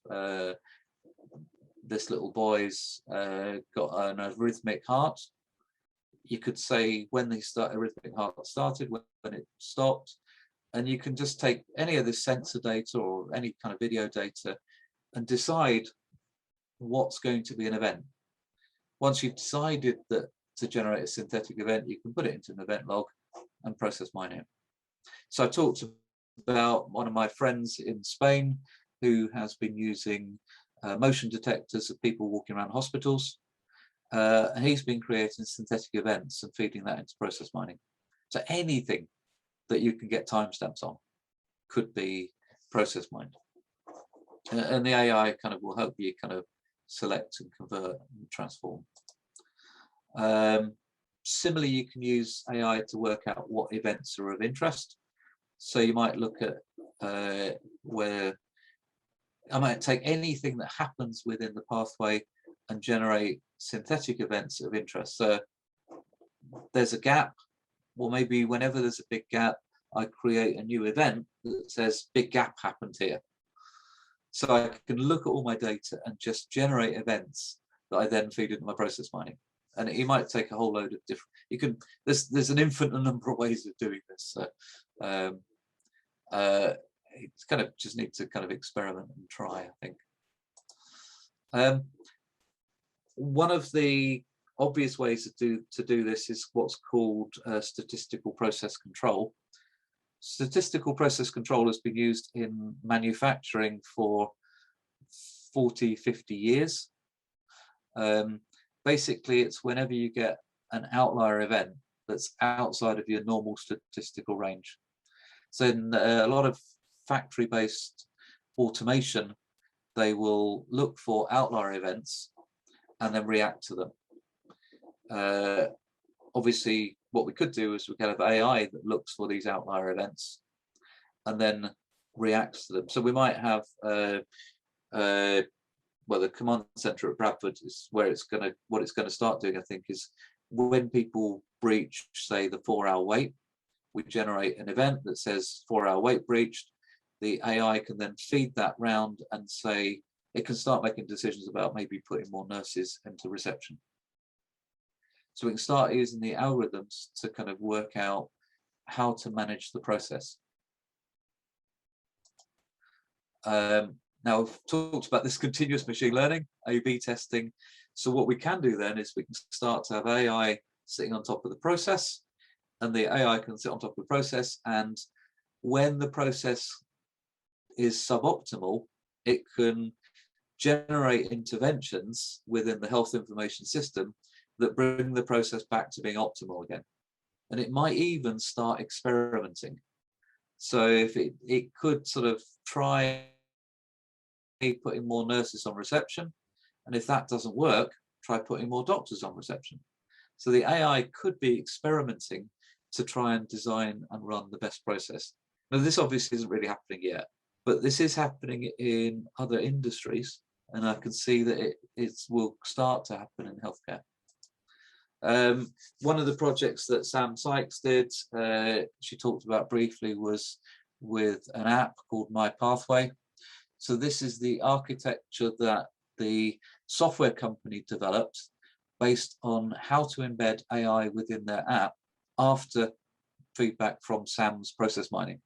this little boy's got an arrhythmic heart, you could say when the arrhythmic heart started, when it stopped, and you can just take any of the sensor data or any kind of video data and decide what's going to be an event. Once you've decided that to generate a synthetic event, you can put it into an event log and process mine it. So I talked about one of my friends in Spain who has been using motion detectors of people walking around hospitals. He's been creating synthetic events and feeding that into process mining. So anything that you can get timestamps on could be process mined. And the AI kind of will help you kind of select and convert and transform. Similarly, you can use AI to work out what events are of interest. So you might look at where I might take anything that happens within the pathway and generate synthetic events of interest. So there's a gap. Well, maybe whenever there's a big gap, I create a new event that says big gap happened here. So I can look at all my data and just generate events that I then feed into my process mining. And you might take a whole load of different, you can, there's an infinite number of ways of doing this. So it's kind of just need to kind of experiment and try, I think. One of the obvious ways to do this is what's called statistical process control. Statistical process control has been used in manufacturing for 40, 50 years. Basically, it's whenever you get an outlier event that's outside of your normal statistical range. So in a lot of factory-based automation, they will look for outlier events and then react to them. Obviously, what we could do is we could have AI that looks for these outlier events and then reacts to them. So we might have, well, the command center at Bradford is where what it's gonna start doing, I think, is when people breach, say, the 4-hour wait, we generate an event that says 4-hour wait breached. The AI can then feed that round and say, it can start making decisions about maybe putting more nurses into reception. So we can start using the algorithms to kind of work out how to manage the process. Now we've talked about this continuous machine learning, A/B testing. So what we can do then is we can start to have AI sitting on top of the process, and the AI can sit on top of the process, and when the process is suboptimal, it can generate interventions within the health information system that bring the process back to being optimal again. And it might even start experimenting. So if it could sort of try putting more nurses on reception, and if that doesn't work, try putting more doctors on reception. So the AI could be experimenting to try and design and run the best process. Now, this obviously isn't really happening yet, but this is happening in other industries, and I can see that it will start to happen in healthcare. One of the projects that Sam Sykes did, she talked about briefly, was with an app called My Pathway. So this is the architecture that the software company developed based on how to embed AI within their app after feedback from Sam's process mining.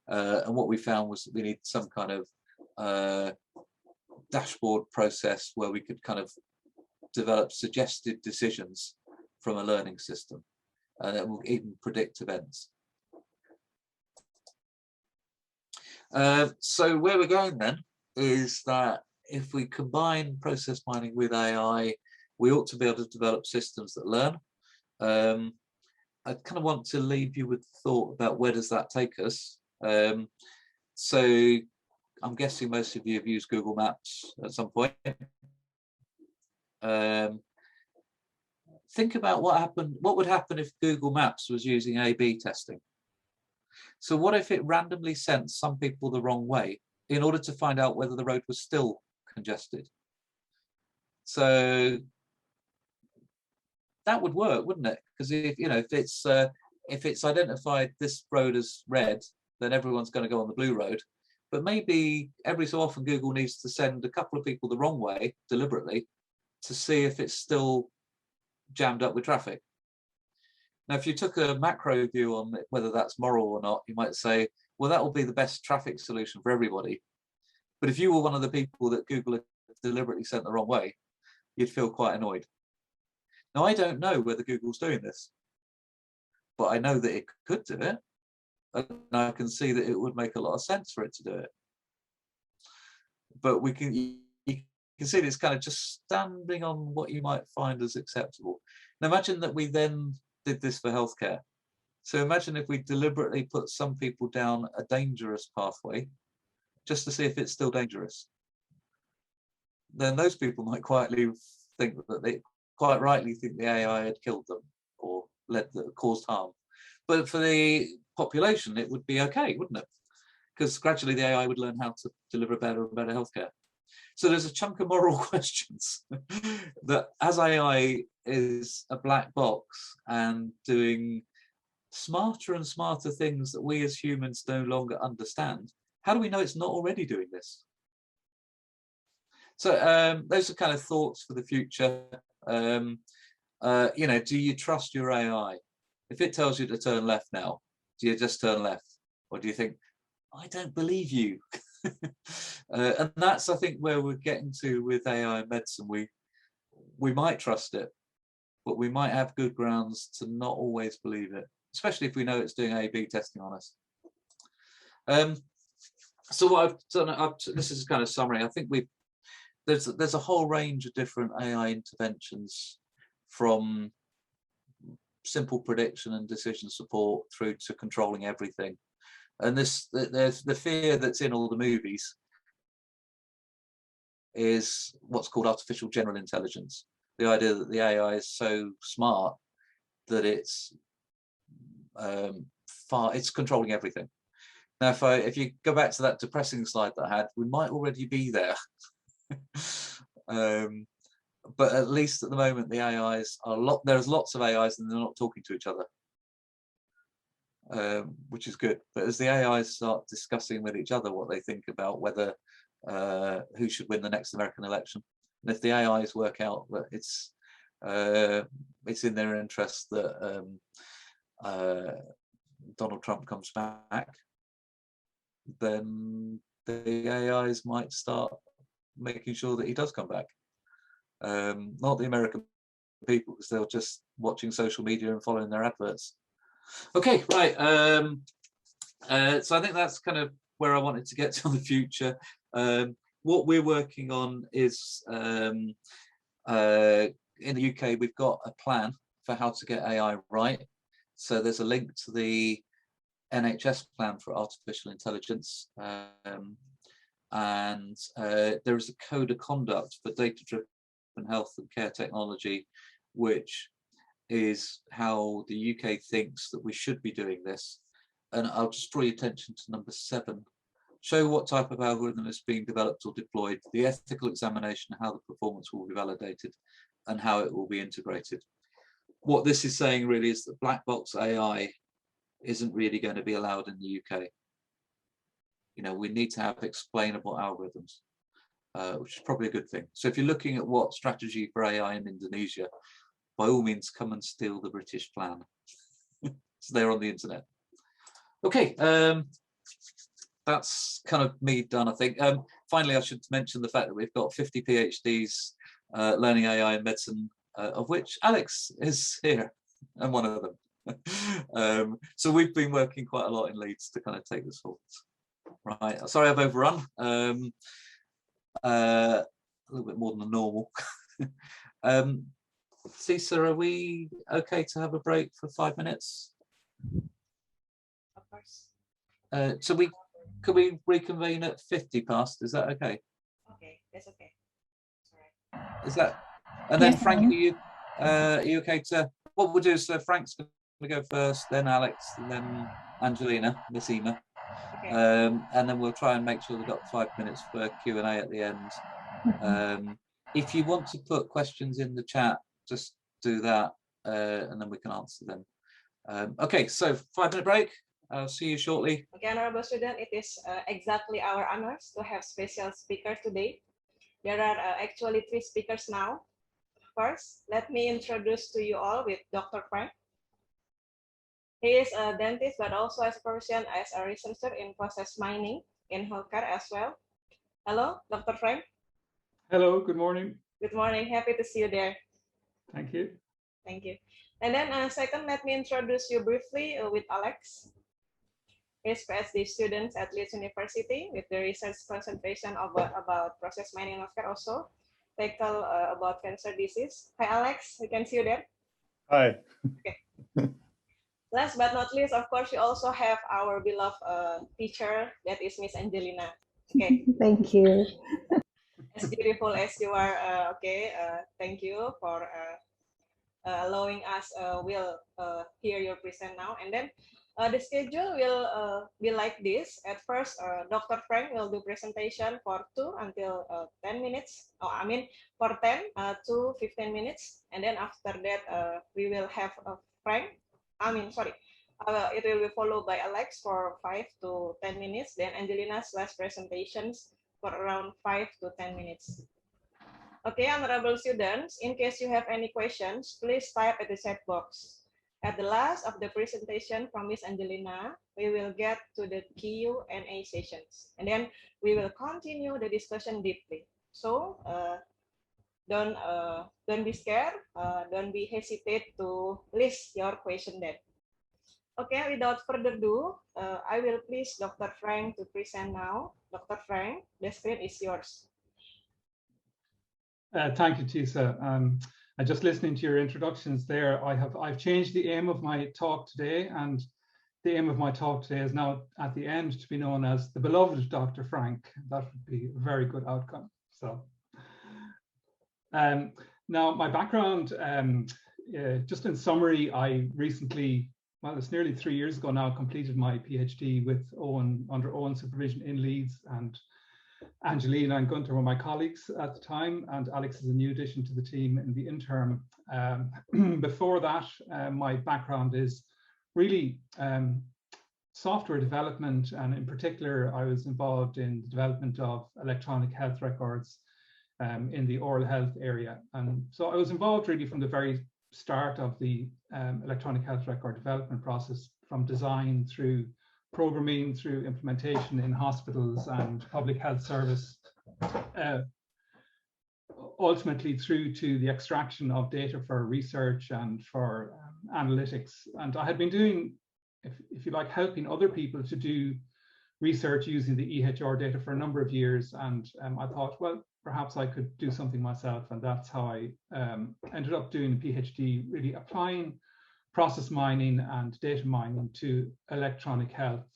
And what we found was that we need some kind of dashboard process where we could kind of develop suggested decisions from a learning system, and it will even predict events. So where we're going then is that if we combine process mining with AI, we ought to be able to develop systems that learn. I kind of want to leave you with the thought about where does that take us. So I'm guessing most of you have used Google Maps at some point. Think about what would happen if Google Maps was using A/B testing. So what if it randomly sent some people the wrong way in order to find out whether the road was still congested? So that would work, wouldn't it? Because if it's identified this road as red, then everyone's going to go on the blue road. But maybe every so often Google needs to send a couple of people the wrong way deliberately to see if it's still jammed up with traffic. Now, if you took a macro view on whether that's moral or not, you might say, well, that will be the best traffic solution for everybody. But if you were one of the people that Google had deliberately sent the wrong way, you'd feel quite annoyed. Now, I don't know whether Google's doing this, but I know that it could do it. And I can see that it would make a lot of sense for it to do it. But you can see that it's kind of just standing on what you might find as acceptable. Now, imagine that we then did this for healthcare. So imagine if we deliberately put some people down a dangerous pathway just to see if it's still dangerous. Then those people might quietly think that they quite rightly think the AI had killed them or caused harm. But for the population, it would be okay, wouldn't it? Because gradually the AI would learn how to deliver better and better healthcare. So there's a chunk of moral questions that as AI is a black box and doing smarter and smarter things that we as humans no longer understand, how do we know it's not already doing this? So those are kind of thoughts for the future. Do you trust your AI? If it tells you to turn left now, do you just turn left? Or do you think, I don't believe you? And that's, I think, where we're getting to with AI medicine. We might trust it, but we might have good grounds to not always believe it, especially if we know it's doing A/B testing on us. So what I've done, this is kind of summary. I think there's a whole range of different AI interventions, from simple prediction and decision support through to controlling everything. And there's the fear that's in all the movies is what's called artificial general intelligence. The idea that the AI is so smart that it's controlling everything. Now, if you go back to that depressing slide that I had, we might already be there. But at least at the moment, the AIs are there's lots of AIs and they're not talking to each other. Which is good. But as the AIs start discussing with each other what they think about whether who should win the next American election, and if the AIs work out that it's in their interest that Donald Trump comes back, then the AIs might start making sure that he does come back. Not the American people, because they're just watching social media and following their adverts. Okay, right. So I think that's kind of where I wanted to get to in the future. What we're working on is in the UK, we've got a plan for how to get AI right. So there's a link to the NHS plan for artificial intelligence. And there is a code of conduct for data-driven health and care technology, which is how the UK thinks that we should be doing this. And I'll just draw your attention to number 7. Show what type of algorithm is being developed or deployed, the ethical examination, how the performance will be validated, and how it will be integrated. What this is saying really is that black box AI isn't really going to be allowed in the UK. You know, we need to have explainable algorithms, which is probably a good thing. So if you're looking at what strategy for AI in Indonesia, by all means, come and steal the British plan. It's there on the internet. Okay, that's kind of me done, I think. Finally, I should mention the fact that we've got 50 PhDs learning AI in medicine, of which Alex is here, and one of them. So we've been working quite a lot in Leeds to kind of take this forward. Right, sorry I've overrun a little bit more than normal. Cesar, are we okay to have a break for 5 minutes? Of course. So could we reconvene at 50 past? Is that okay? Okay, that's okay. All right. Is that? And then Yes, Frank, ma'am. are you okay to? What we'll do is Frank's going to go first, then Alex, and then Angelina, Miss Ema. Okay. And then we'll try and make sure we've got 5 minutes for Q&A at the end. If you want to put questions in the chat, just do that, and then we can answer them. Okay, so 5-minute break. I'll see you shortly. Okay, honorable student, it is exactly our honors to have special speaker today. There are actually 3 speakers now. First, let me introduce to you all with Dr. Frank. He is a dentist, but also has a profession as a researcher in process mining in healthcare as well. Hello, Dr. Frank. Hello, good morning. Good morning. Happy to see you there. Thank you. Thank you. And then second, let me introduce you briefly with Alex. He's PhD student at Leeds University with the research concentration about process mining healthcare, also tackle about cancer disease. Hi, Alex. We can see you there. Hi. Okay. Last but not least, of course, we also have our beloved teacher, that is Miss Angelina. Okay. Thank you. As beautiful as you are, okay. Thank you for allowing us. We'll hear your present now, and then the schedule will be like this. At first, Dr. Frank will do presentation for 2 until 10 minutes. Oh, I mean for 10 to 15 minutes, and then after that, we will have Frank. It will be followed by Alex for 5 to 10 minutes. Then Angelina's last presentations for around 5 to 10 minutes. Okay, honorable students, in case you have any questions, please type at the chat box. At the last of the presentation from Miss Angelina, we will get to the Q&A sessions, and then we will continue the discussion deeply. So don't be scared, don't be hesitate to list your question then. Okay, without further ado, I will please Dr. Frank to present now. Dr. Frank, the screen is yours. Thank you, Tisa. And just listening to your introductions there, I've changed the aim of my talk today, and the aim of my talk today is now at the end to be known as the beloved Dr. Frank. That would be a very good outcome. So now my background, just in summary, I recently, well, it's nearly 3 years ago now, completed my PhD with Owen, under Owen's supervision in Leeds, and Angelina and Gunther were my colleagues at the time, and Alex is a new addition to the team in the interim. Before that, my background is really software development, and in particular, I was involved in the development of electronic health records in the oral health area. And so I was involved really from the very start of the electronic health record development process, from design through programming, through implementation in hospitals and public health service, ultimately through to the extraction of data for research and for analytics. And I had been doing, if you like, helping other people to do research using the EHR data for a number of years. And I thought, well, perhaps I could do something myself. And that's how I ended up doing a PhD, really applying process mining and data mining to electronic health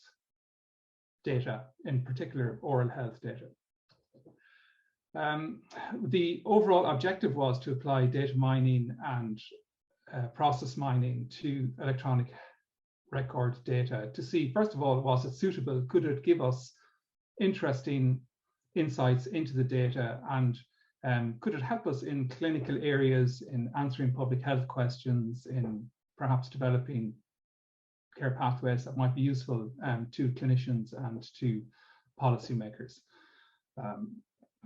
data, in particular oral health data. The overall objective was to apply data mining and process mining to electronic record data to see, first of all, was it suitable? Could it give us interesting insights into the data? And could it help us in clinical areas, in answering public health questions, in perhaps developing care pathways that might be useful to clinicians and to policymakers?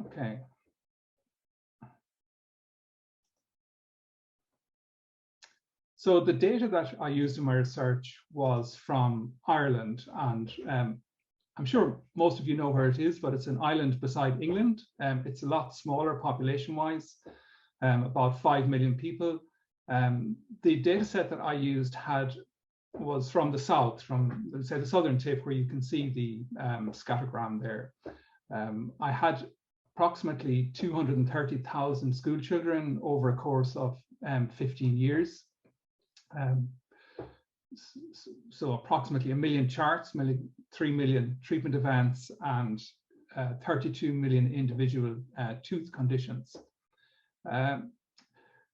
Okay. So the data that I used in my research was from Ireland, and I'm sure most of you know where it is, but it's an island beside England. It's a lot smaller population-wise, about 5 million people. The data set that I used was from the south, from, let's say, the southern tip, where you can see the scattergram there. I had approximately 230,000 school children over a course of 15 years. So approximately 1 million charts, 3 million treatment events, and 32 million individual tooth conditions.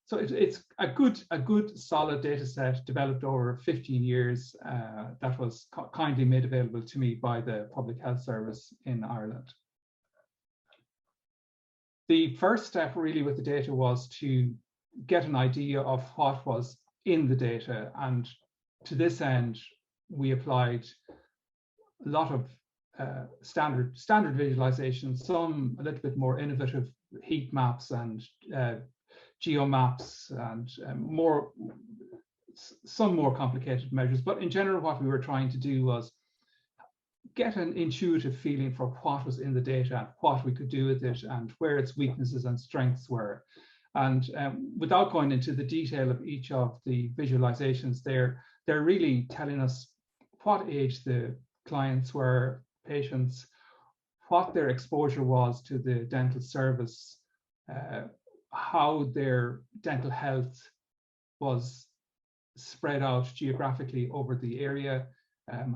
So it's a good solid data set developed over 15 years that was kindly made available to me by the Public Health Service in Ireland. The first step really with the data was to get an idea of what was in the data, and to this end we applied a lot of standard visualizations, some a little bit more innovative heat maps and geomaps, and some more complicated measures. But in general, what we were trying to do was get an intuitive feeling for what was in the data and what we could do with it and where its weaknesses and strengths were. And without going into the detail of each of the visualizations, they're really telling us what age the clients were, patients, what their exposure was to the dental service, how their dental health was spread out geographically over the area,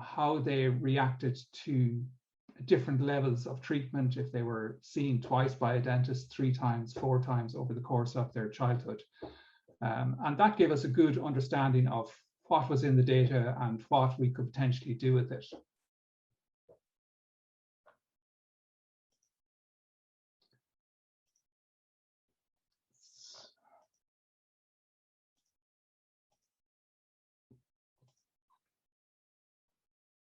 how they reacted to different levels of treatment, if they were seen twice by a dentist, 3 times, 4 times over the course of their childhood. And that gave us a good understanding of what was in the data and what we could potentially do with it.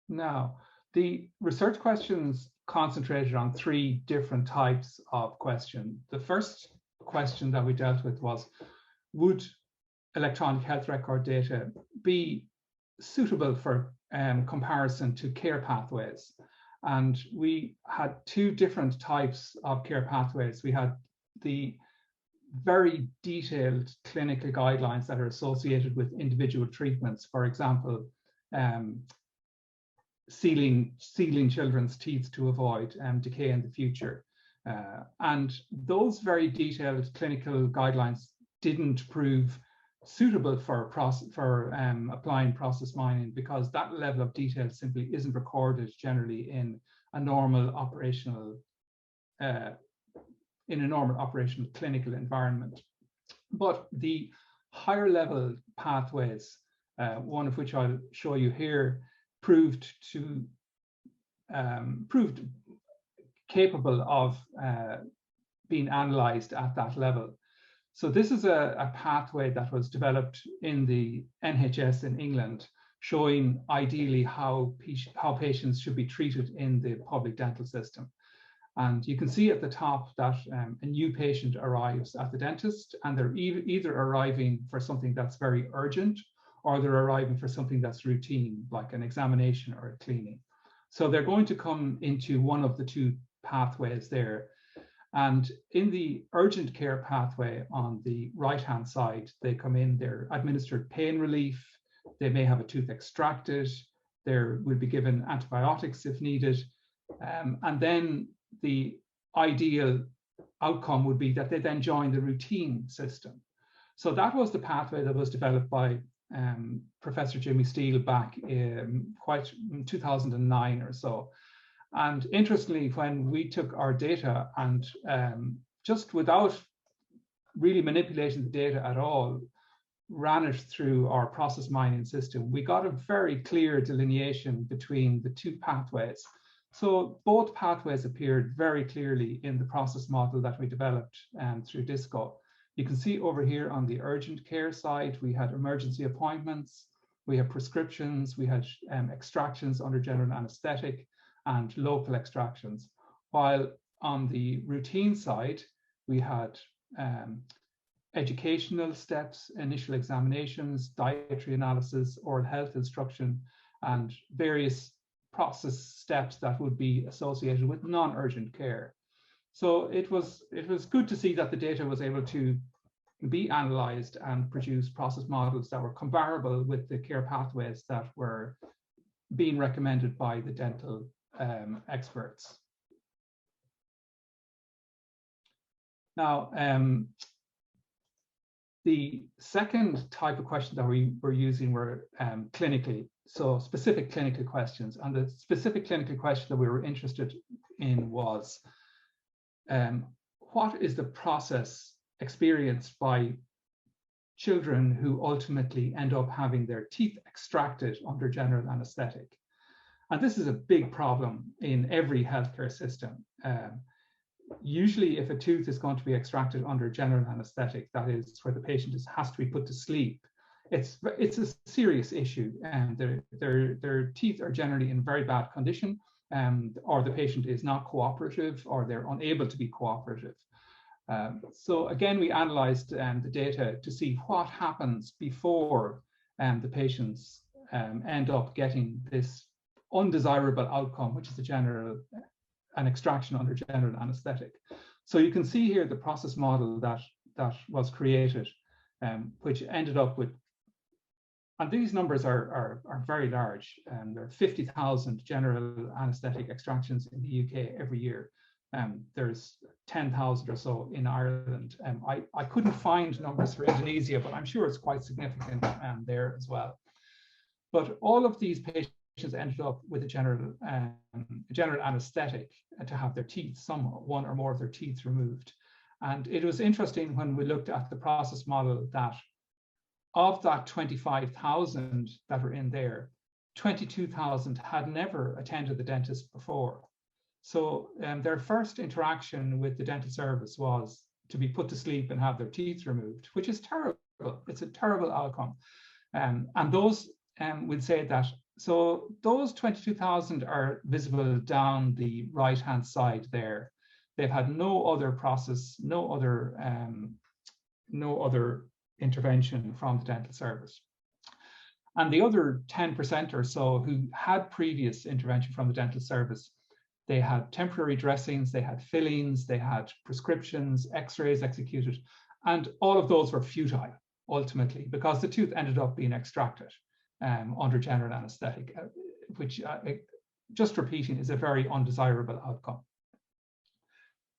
Now, the research questions concentrated on 3 different types of question. The first question that we dealt with was, would electronic health record data be suitable for comparison to care pathways? And we had 2 different types of care pathways. We had the very detailed clinical guidelines that are associated with individual treatments, for example, sealing children's teeth to avoid decay in the future. And those very detailed clinical guidelines didn't prove suitable for applying process mining, because that level of detail simply isn't recorded generally in a normal operational clinical environment. But the higher level pathways, one of which I'll show you here, proved capable of being analyzed at that level. So this is a pathway that was developed in the NHS in England, showing ideally how patients should be treated in the public dental system. And you can see at the top that a new patient arrives at the dentist, and they're either arriving for something that's very urgent, or they're arriving for something that's routine, like an examination or a cleaning. So they're going to come into one of the two pathways there. And in the urgent care pathway on the right-hand side, they come in, they're administered pain relief, they may have a tooth extracted, there will be given antibiotics if needed, and then the ideal outcome would be that they then join the routine system. So that was the pathway that was developed by Professor Jimmy Steele back in 2009 or so. And interestingly, when we took our data and just without really manipulating the data at all, ran it through our process mining system, we got a very clear delineation between the two pathways. So both pathways appeared very clearly in the process model that we developed through DISCO. You can see over here on the urgent care side, we had emergency appointments, we have prescriptions, we had extractions under general anesthetic and local extractions. While on the routine side, we had educational steps, initial examinations, dietary analysis, oral health instruction, and various process steps that would be associated with non-urgent care. So it was good to see that the data was able to be analyzed and produce process models that were comparable with the care pathways that were being recommended by the dental experts. Now, the second type of question that we were using were clinically, so specific clinical questions. And the specific clinical question that we were interested in was, what is the process experienced by children who ultimately end up having their teeth extracted under general anesthetic? And this is a big problem in every healthcare system. Usually if a tooth is going to be extracted under general anesthetic, that is where the patient has to be put to sleep, it's a serious issue, and their teeth are generally in very bad condition, or the patient is not cooperative, or they're unable to be cooperative. So again, we analyzed the data to see what happens before the patients end up getting this undesirable outcome, which is an extraction under general anesthetic. So you can see here the process model that was created, which ended up with, and these numbers are very large. There are 50,000 general anesthetic extractions in the UK every year. There's 10,000 or so in Ireland. I couldn't find numbers for Indonesia, but I'm sure it's quite significant there as well. But all of these patients ended up with a general anesthetic to have their teeth, one or more of their teeth removed. And it was interesting when we looked at the process model that of that 25,000 that were in there, 22,000 had never attended the dentist before. So their first interaction with the dental service was to be put to sleep and have their teeth removed, which is terrible. It's a terrible outcome. And those would say that, so those 22,000 are visible down the right-hand side there. They've had no other process, no other intervention from the dental service. And the other 10% or so who had previous intervention from the dental service, they had temporary dressings, they had fillings, they had prescriptions, x-rays executed, and all of those were futile ultimately because the tooth ended up being extracted under general anesthetic, which just repeating is a very undesirable outcome.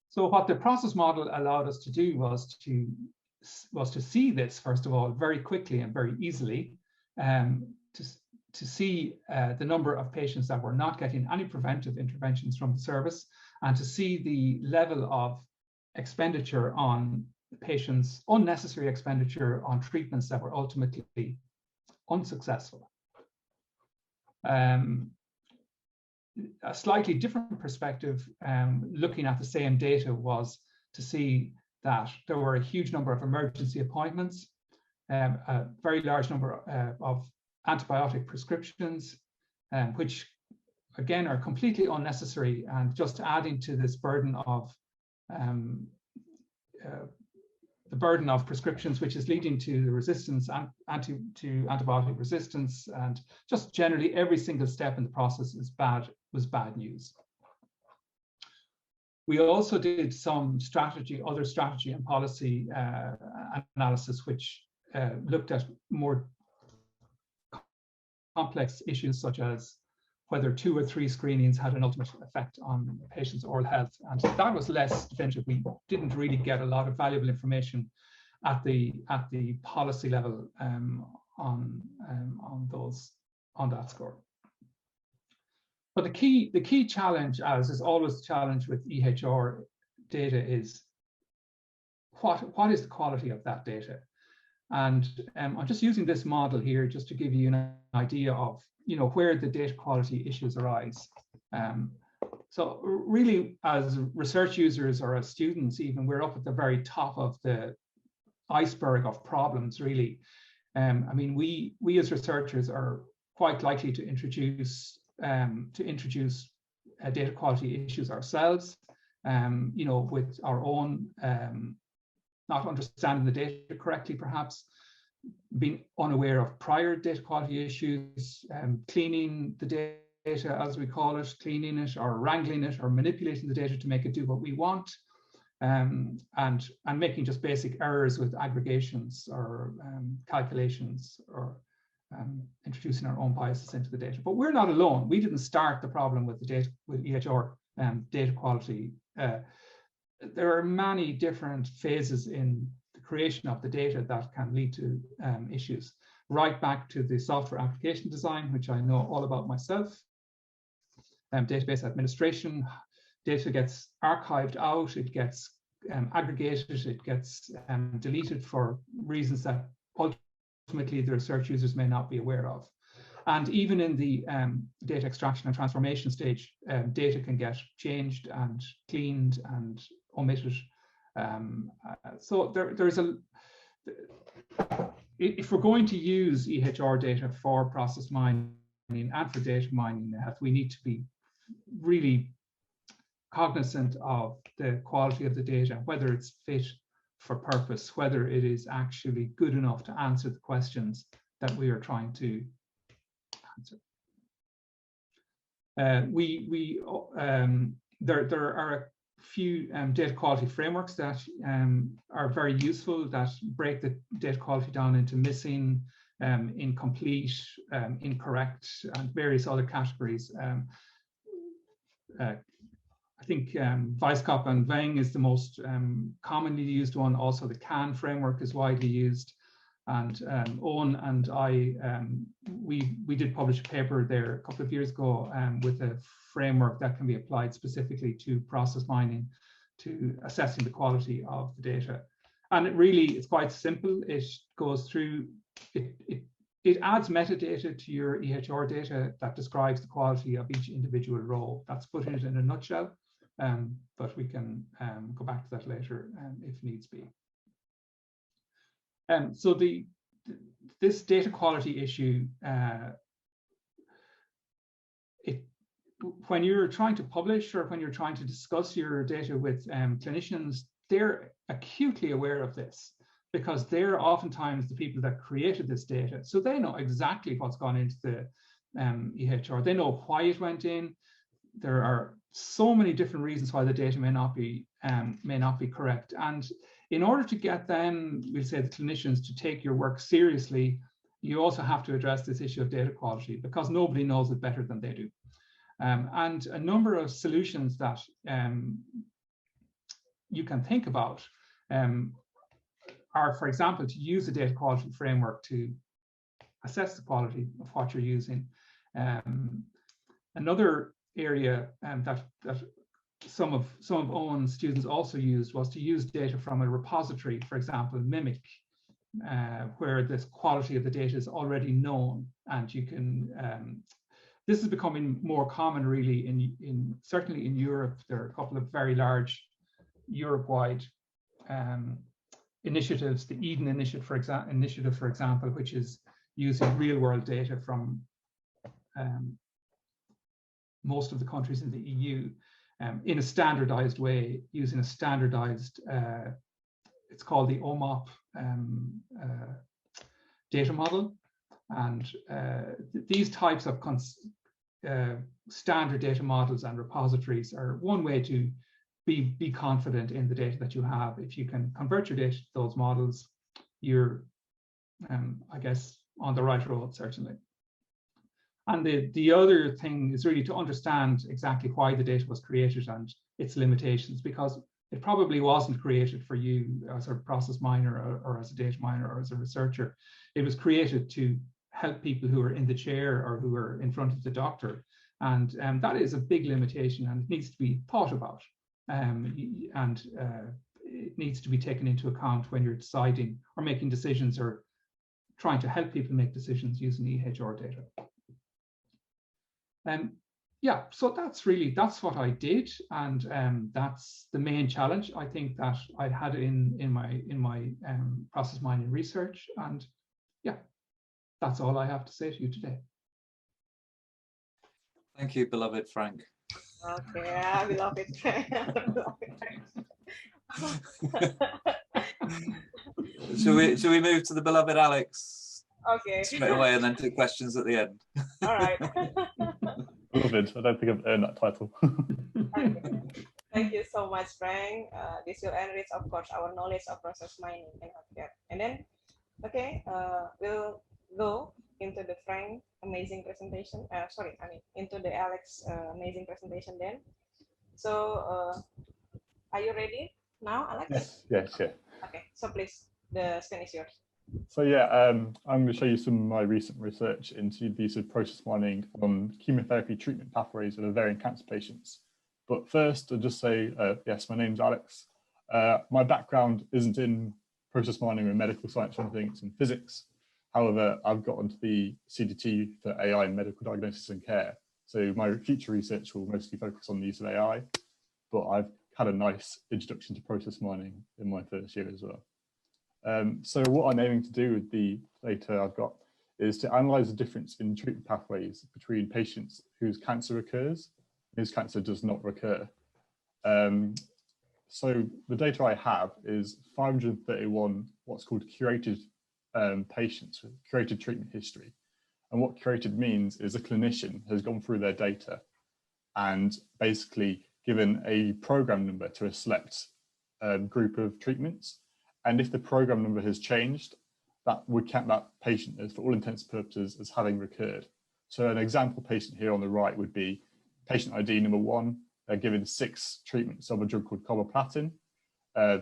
So what the process model allowed us to do was to see this, first of all, very quickly and very easily, to see the number of patients that were not getting any preventive interventions from the service, and to see the level of expenditure on patients, unnecessary expenditure on treatments that were ultimately unsuccessful. A slightly different perspective, looking at the same data, was to see that there were a huge number of emergency appointments, a very large number of antibiotic prescriptions, which again are completely unnecessary and just adding to this burden of the the burden of prescriptions, which is leading to the resistance to antibiotic resistance, and just generally every single step in the process was bad news. We also did some other strategy and policy analysis, which looked at more complex issues such as whether 2 or 3 screenings had an ultimate effect on patients' oral health. And that was less definitive. We didn't really get a lot of valuable information at the policy level on that score. But the key challenge, as is always the challenge with EHR data, is what is the quality of that data? And I'm just using this model here just to give you an idea of where the data quality issues arise. So really, as research users or as students even, we're up at the very top of the iceberg of problems, really. I mean, we as researchers are quite likely to introduce data quality issues ourselves, with our own not understanding the data correctly, perhaps being unaware of prior data quality issues, cleaning the data, as we call it, cleaning it or wrangling it or manipulating the data to make it do what we want, and making just basic errors with aggregations or calculations, or introducing our own biases into the data. But we're not alone. We didn't start the problem with the data, with EHR data quality. There are many different phases in the creation of the data that can lead to issues, right back to the software application design, which I know all about myself, database administration. Data gets archived out, it gets aggregated, it gets deleted for reasons that ultimately the research users may not be aware of. And even in the data extraction and transformation stage, data can get changed and cleaned and omitted. So there's if we're going to use EHR data for process mining and for data mining, we need to be really cognizant of the quality of the data, whether it's fit for purpose, whether it is actually good enough to answer the questions that we are trying to answer. There are a few data quality frameworks that are very useful, that break the data quality down into missing, incomplete, incorrect, and various other categories. I think Weisskopf and Weng is the most commonly used one. Also, the CAN framework is widely used. And Owen and I, we did publish a paper there a couple of years ago with a framework that can be applied specifically to process mining, to assessing the quality of the data. And it's quite simple. It goes through, it adds metadata to your EHR data that describes the quality of each individual row. That's putting it in a nutshell, but we can go back to that later if needs be. So this data quality issue, when you're trying to publish or when you're trying to discuss your data with clinicians, they're acutely aware of this, because they're oftentimes the people that created this data. So they know exactly what's gone into the EHR. They know why it went in. There are so many different reasons why the data may not be correct. And in order to get them, we'll say the clinicians, to take your work seriously, you also have to address this issue of data quality, because nobody knows it better than they do. And a number of solutions that you can think about are, for example, to use a data quality framework to assess the quality of what you're using. Another area that some of Owen's students also used was to use data from a repository, for example, Mimic, where the quality of the data is already known, and you can. This is becoming more common, really, certainly in Europe. There are a couple of very large Europe-wide initiatives. The Eden Initiative, for example, which is using real-world data from most of the countries in the EU in a standardized way, using a standardized it's called the OMOP data model. And these types of standard data models and repositories are one way to be confident in the data that you have. If you can convert your data to those models, you're, I guess, on the right road, certainly. And the other thing is really to understand exactly why the data was created and its limitations, because it probably wasn't created for you as a process miner or as a data miner or as a researcher. It was created to help people who are in the chair or who are in front of the doctor. And that is a big limitation, and it needs to be thought about. It needs to be taken into account when you're deciding or making decisions or trying to help people make decisions using EHR data. Yeah, so that's what I did, and that's the main challenge I think that I had in my process mining research. And yeah, that's all I have to say to you today. Thank you, beloved Frank. Okay, I love it. Shall we move to the beloved Alex Okay. straight away and then do questions at the end? All right. Beloved, I don't think I've earned that title. Okay. Thank you so much, Frank. This will enrich, of course, our knowledge of process mining in healthcare. And then, okay, we'll go into the Frank amazing presentation. Into the Alex amazing presentation then. So, are you ready now, Alex? Yes. Okay, so please, the screen is yours. So yeah, I'm going to show you some of my recent research into the use of process mining on chemotherapy treatment pathways with ovarian cancer patients. But first, I'll just say, yes, my name's Alex. My background isn't in process mining or medical science or anything, it's in physics. However, I've got onto the CDT for AI in medical diagnosis and care. So my future research will mostly focus on the use of AI, but I've had a nice introduction to process mining in my first year as well. So what I'm aiming to do with the data I've got is to analyze the difference in treatment pathways between patients whose cancer occurs and whose cancer does not recur. So the data I have is 531 what's called curated patients with curated treatment history. And what curated means is a clinician has gone through their data and basically given a program number to a select group of treatments. And if the program number has changed, that would count that patient as, for all intents and purposes, as having recurred. So an example patient here on the right would be patient ID number 1. They're given 6 treatments of a drug called carboplatin.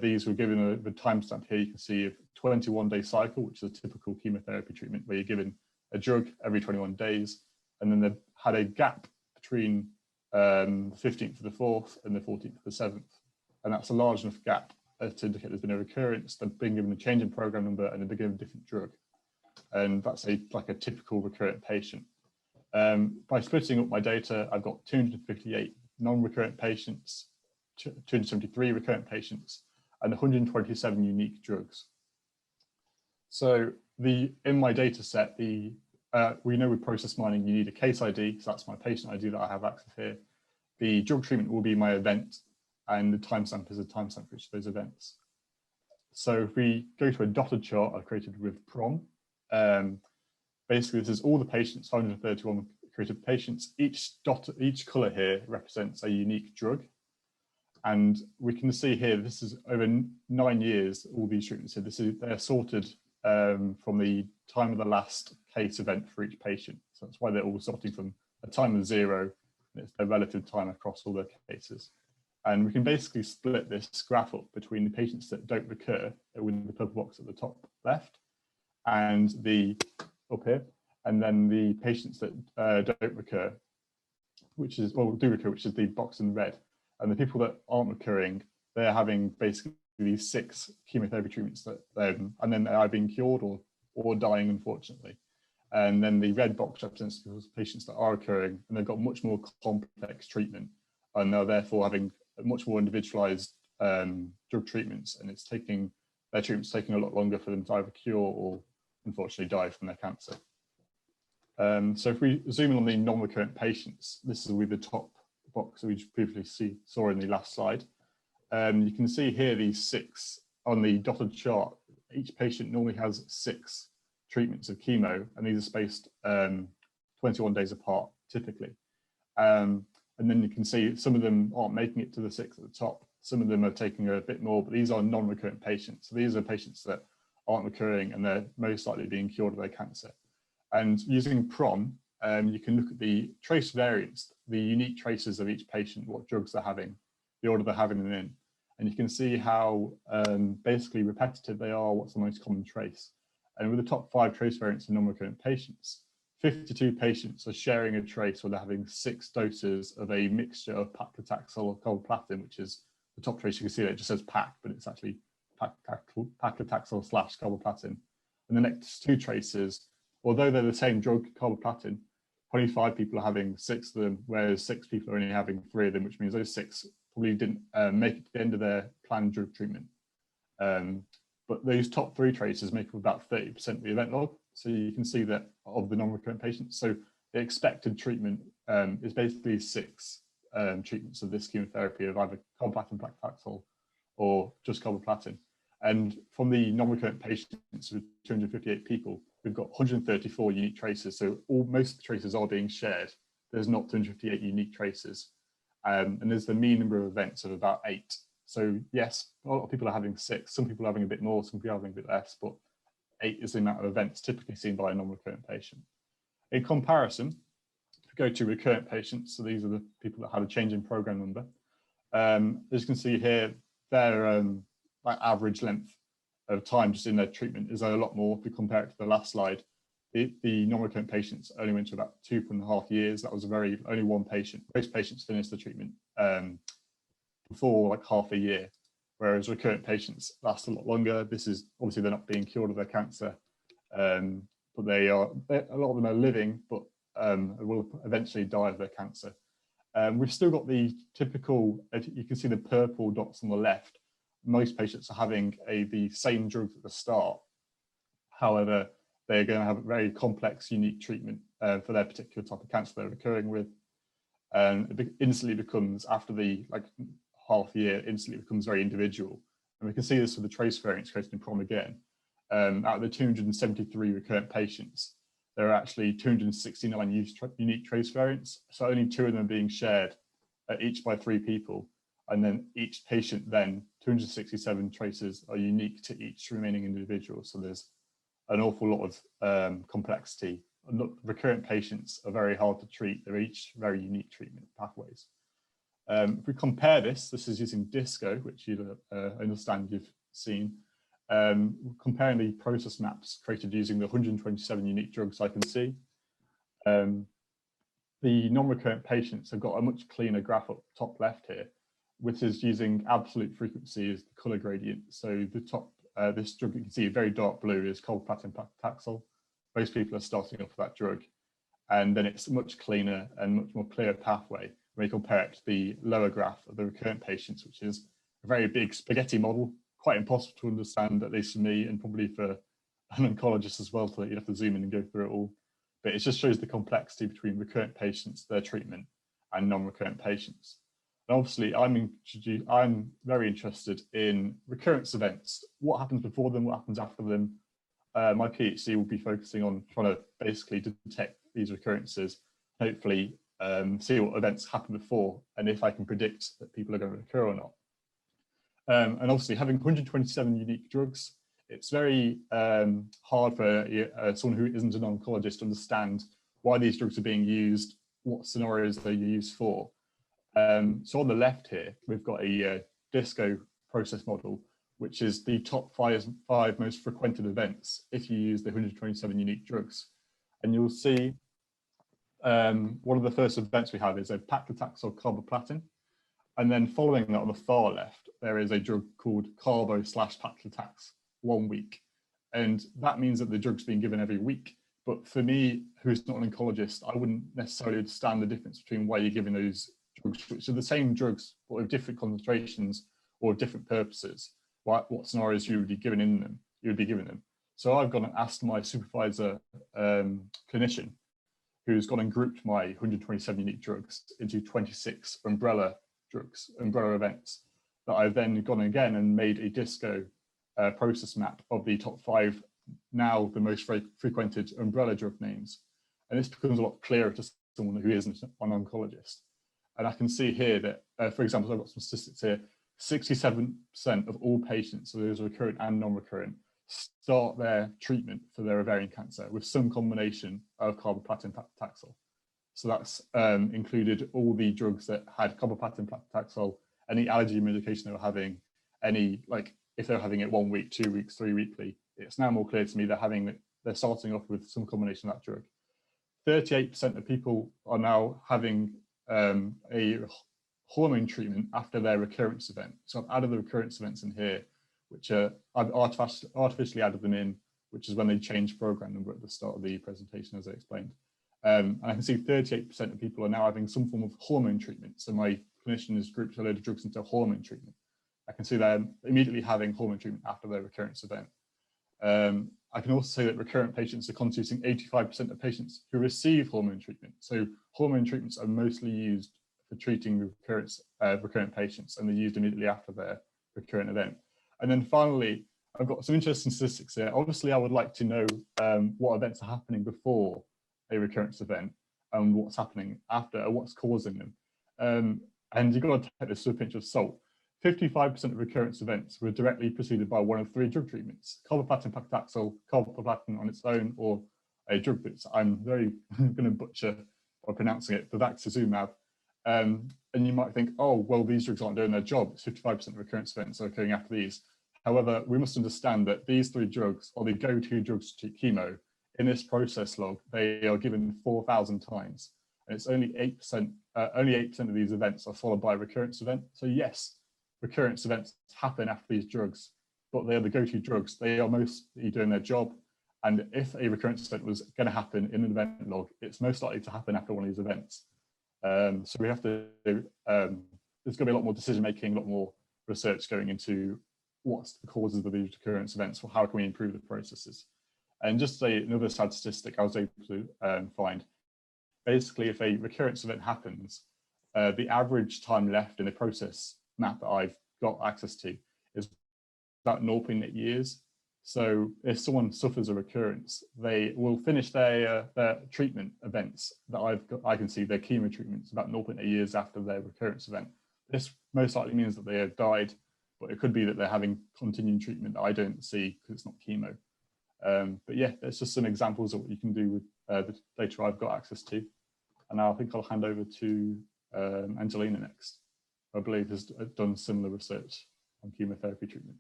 These were given the timestamp here. You can see a 21-day cycle, which is a typical chemotherapy treatment where you're given a drug every 21 days. And then they had a gap between the 15th of the 4th and the 14th of the 7th. And that's a large enough gap to indicate there's been a recurrence, they've been given a change in program number, and they've been given a different drug. And that's like a typical recurrent patient. By splitting up my data, I've got 258 non-recurrent patients, 273 recurrent patients, and 127 unique drugs. So in my data set, we know with process mining, you need a case ID, so that's my patient ID that I have access here. The drug treatment will be my event, and the timestamp is a timestamp for each of those events. So if we go to a dotted chart I've created with PROM, basically this is all the patients, 531 created patients. Each color here represents a unique drug. And we can see here, this is over 9 years, all these treatments here, they're sorted from the time of the last case event for each patient. So that's why they're all sorting from a time of 0, and it's their relative time across all their cases. And we can basically split this graph up between the patients that don't recur, with the purple box at the top left, and up here, and then the patients that don't recur, which is, well, do recur, which is the box in red. And the people that aren't recurring, they're having basically these 6 chemotherapy treatments that, and then they are being cured or dying, unfortunately. And then the red box represents those patients that are recurring, and they've got much more complex treatment, and they're therefore having much more individualized drug treatments, and their treatment's taking a lot longer for them to either cure or unfortunately die from their cancer. So if we zoom in on the non-recurrent patients, this is with the top box that we previously saw in the last slide. You can see here these 6 on the dotted chart, each patient normally has 6 treatments of chemo, and these are spaced 21 days apart, typically. And then you can see some of them aren't making it to the 6 at the top. Some of them are taking a bit more, but these are non-recurrent patients. So these are patients that aren't recurring, and they're most likely being cured of their cancer. And using PROM, you can look at the trace variants, the unique traces of each patient, what drugs they're having, the order they're having them in. And you can see how basically repetitive they are, what's the most common trace. And with the top 5 trace variants in non-recurrent patients, 52 patients are sharing a trace where they're having 6 doses of a mixture of paclitaxel or carboplatin, which is the top trace. You can see that it just says PAC, but it's actually paclitaxel / carboplatin. And the next 2 traces, although they're the same drug, carboplatin, 25 people are having 6 of them, whereas 6 people are only having 3 of them, which means those 6 probably didn't make it to the end of their planned drug treatment. But those top 3 traces make up about 30% of the event log. So you can see that of the non-recurrent patients. So the expected treatment is basically 6 treatments of this chemotherapy of either carboplatin, paclitaxel, or just carboplatin. And from the non-recurrent patients with 258 people, we've got 134 unique traces. So most of the traces are being shared. There's not 258 unique traces. And there's the mean number of events of about 8. So yes, a lot of people are having 6. Some people are having a bit more, some people are having a bit less, but 8 is the amount of events typically seen by a non-recurrent patient. In comparison, if we go to recurrent patients, so these are the people that had a change in program number. As you can see here, their like average length of time just in their treatment is a lot more if we compare it to the last slide. The non-recurrent patients only went to about 2.5 years. That was only one patient. Most patients finished the treatment before like half a year, whereas recurrent patients last a lot longer. This is obviously they're not being cured of their cancer, but a lot of them are living, but will eventually die of their cancer. We've still got the typical, you can see the purple dots on the left. Most patients are having the same drugs at the start. However, they're going to have a very complex, unique treatment for their particular type of cancer they're recurring with. And it instantly becomes, after the half year, instantly becomes very individual. And we can see this with the trace variants created in PROM again. Out of the 273 recurrent patients, there are actually 269 unique trace variants. So only 2 of them are being shared, each by 3 people. And then each patient, then 267 traces are unique to each remaining individual. So there's an awful lot of complexity. Recurrent patients are very hard to treat. They're each very unique treatment pathways. If we compare this is using DISCO, which you understand you've seen. Comparing the process maps created using the 127 unique drugs I can see. The non-recurrent patients have got a much cleaner graph up top left here, which is using absolute frequency as the color gradient. So the top, this drug you can see very dark blue is carboplatin paclitaxel. Most people are starting off with that drug. And then it's a much cleaner and much more clear pathway when you compare it to the lower graph of the recurrent patients, which is a very big spaghetti model, quite impossible to understand, at least for me, and probably for an oncologist as well, so that you'd have to zoom in and go through it all. But it just shows the complexity between recurrent patients, their treatment, and non-recurrent patients. And obviously, I'm very interested in recurrence events. What happens before them, what happens after them? My PhD will be focusing on trying to basically detect these recurrences, hopefully see what events happen before, and if I can predict that people are going to recur or not. And obviously, having 127 unique drugs, it's very hard for someone who isn't an oncologist to understand why these drugs are being used, what scenarios they're used for. So on the left here, we've got a DISCO process model, which is the top five most frequented events if you use the 127 unique drugs. And you'll see one of the first events we have is a paclitaxel carboplatin. And then following that on the far left, there is a drug called carbo/paclitax 1 week. And that means that the drug's being given every week. But for me, who's not an oncologist, I wouldn't necessarily understand the difference between why you're giving those drugs, which are the same drugs, but with different concentrations or different purposes. What scenarios you would be given in them, you would be giving them. So I've gone and asked my supervisor clinician, who's gone and grouped my 127 unique drugs into 26 umbrella drugs, umbrella events, that I've then gone again and made a DISCO process map of the top 5 now the most frequented umbrella drug names. And this becomes a lot clearer to someone who isn't an oncologist. And I can see here that, for example, I've got some statistics here, 67% of all patients, so those recurrent and non-recurrent, start their treatment for their ovarian cancer with some combination of carboplatin paclitaxel. So that's included all the drugs that had carboplatin paclitaxel, any allergy medication they were having, any, like if they're having it 1 week, 2 weeks, 3 weekly. It's now more clear to me they're starting off with some combination of that drug. 38% of people are now having a hormone treatment after their recurrence event. So I've added the recurrence events in here, which I've artificially added them in, which is when they change program number at the start of the presentation, as I explained. And I can see 38% of people are now having some form of hormone treatment. So my clinician has grouped a load of drugs into hormone treatment. I can see they're immediately having hormone treatment after their recurrence event. I can also say that recurrent patients are constituting 85% of patients who receive hormone treatment. So hormone treatments are mostly used for treating recurrent patients, and they're used immediately after their recurrent event. And then finally, I've got some interesting statistics here. Obviously, I would like to know what events are happening before a recurrence event and what's happening after, or what's causing them. And you've got to take this with a pinch of salt. 55% of recurrence events were directly preceded by one of 3 drug treatments: carboplatin paclitaxel, carboplatin on its own, or a drug that I'm very going to butcher by pronouncing it, bevacizumab. And you might think, oh, well, these drugs aren't doing their job. It's 55% of recurrence events are occurring after these. However, we must understand that these 3 drugs are the go-to drugs to treat chemo. In this process log, they are given 4,000 times, and it's only 8%. Only 8% of these events are followed by a recurrence event. So yes, recurrence events happen after these drugs, but they are the go-to drugs. They are mostly doing their job. And if a recurrence event was going to happen in an event log, it's most likely to happen after one of these events. So we have to, there's going to be a lot more decision making, a lot more research going into what's the causes of these recurrence events, or how can we improve the processes. And just another sad statistic I was able to find, basically if a recurrence event happens, the average time left in the process map that I've got access to is about 0.8 years. So if someone suffers a recurrence, they will finish their treatment events that I can see, their chemo treatments, about 0.8 years after their recurrence event. This most likely means that they have died, but it could be that they're having continuing treatment that I don't see because it's not chemo. But yeah, there's just some examples of what you can do with the data I've got access to. And now I think I'll hand over to Angelina next, who I believe has done similar research on chemotherapy treatment.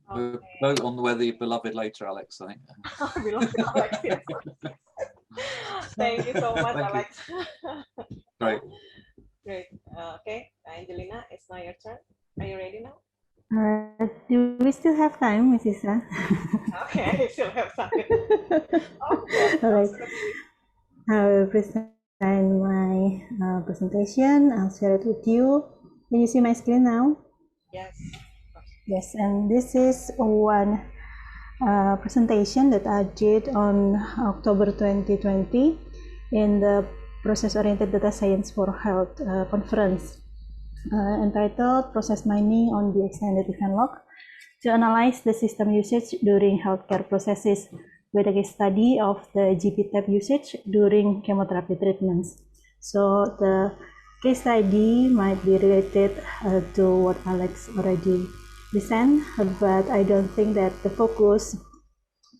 Okay. Vote on whether you're beloved later, Alex, I think. Beloved Alex, yes. Thank you so much, Thank you. Alex. Great. Great. Okay, Angelina, it's now your turn. Are you ready now? Do we still have time, Mrs. Isa? Okay, I still have time. All right. I will present my presentation. I'll share it with you. Can you see my screen now? Yes. Yes, and this is one presentation that I did on October 2020 in the Process-Oriented Data Science for Health conference entitled Process Mining on the Extended Event Log to analyze the system usage during healthcare processes with a case study of the GP-TAP usage during chemotherapy treatments. So the case study might be related to what Alex already present, but I don't think that the focus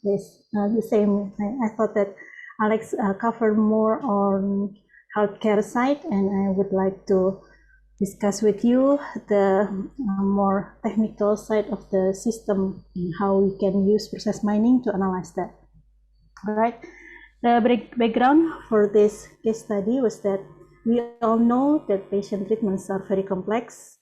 is the same. I thought that Alex covered more on healthcare side, and I would like to discuss with you the more technical side of the system and how we can use process mining to analyze that. All right. The background for this case study was that we all know that patient treatments are very complex.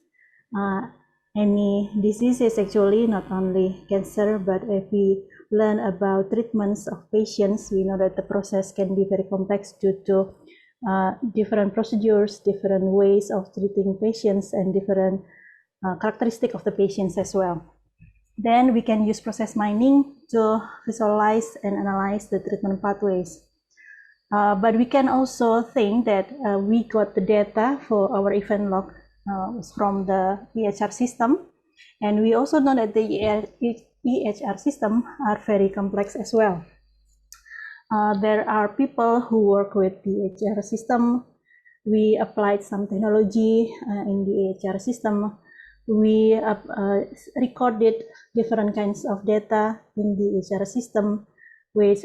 Any disease is actually not only cancer, but if we learn about treatments of patients, we know that the process can be very complex due to different procedures, different ways of treating patients, and different characteristics of the patients as well. Then we can use process mining to visualize and analyze the treatment pathways. But we can also think that we got the data for our event log from the EHR system, And we also know that the EHR system are very complex as well. There are people who work with the EHR system. We applied some technology in the EHR system. We recorded different kinds of data in the EHR system, which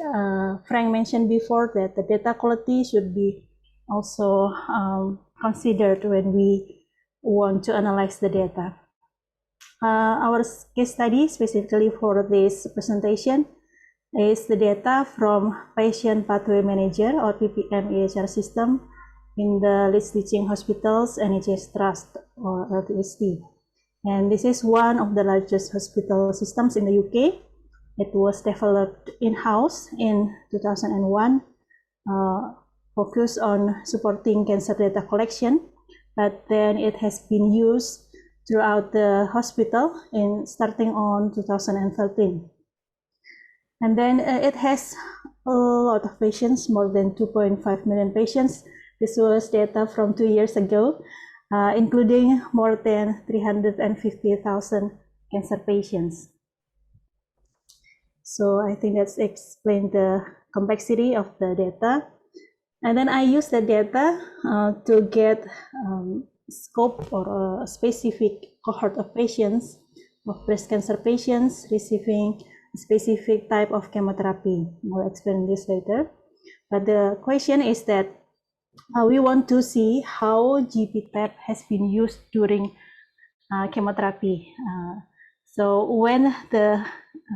Frank mentioned before that the data quality should be also considered when we want to analyze the data. Our case study specifically for this presentation is the data from Patient Pathway Manager or PPM EHR system in the Leeds Teaching Hospitals NHS Trust or LTST. And this is one of the largest hospital systems in the UK. It was developed in-house in 2001, focused on supporting cancer data collection, but then it has been used throughout the hospital starting on 2013. And then it has a lot of patients, more than 2.5 million patients. This was data from 2 years ago, including more than 350,000 cancer patients. So I think that's explained the complexity of the data. And then I use the data to get scope or a specific cohort of patients, of breast cancer patients receiving a specific type of chemotherapy. I'll explain this later. But the question is that we want to see how GPTAP has been used during chemotherapy. So when the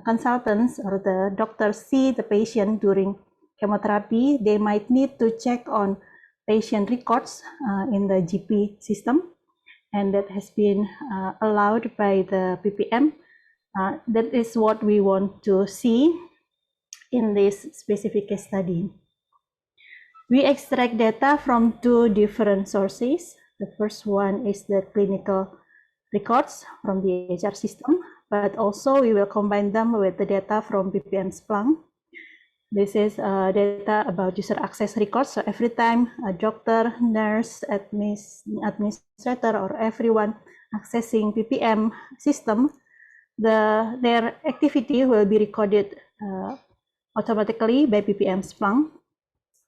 consultants or the doctors see the patient during chemotherapy, they might need to check on patient records in the GP system, and that has been allowed by the PPM. That is what we want to see in this specific case study. We extract data from two different sources. The first one is the clinical records from the EHR system, but also we will combine them with the data from PPM Splunk. This is data about user access records. So every time a doctor, nurse, administrator, or everyone accessing PPM system, their activity will be recorded automatically by PPM Splunk.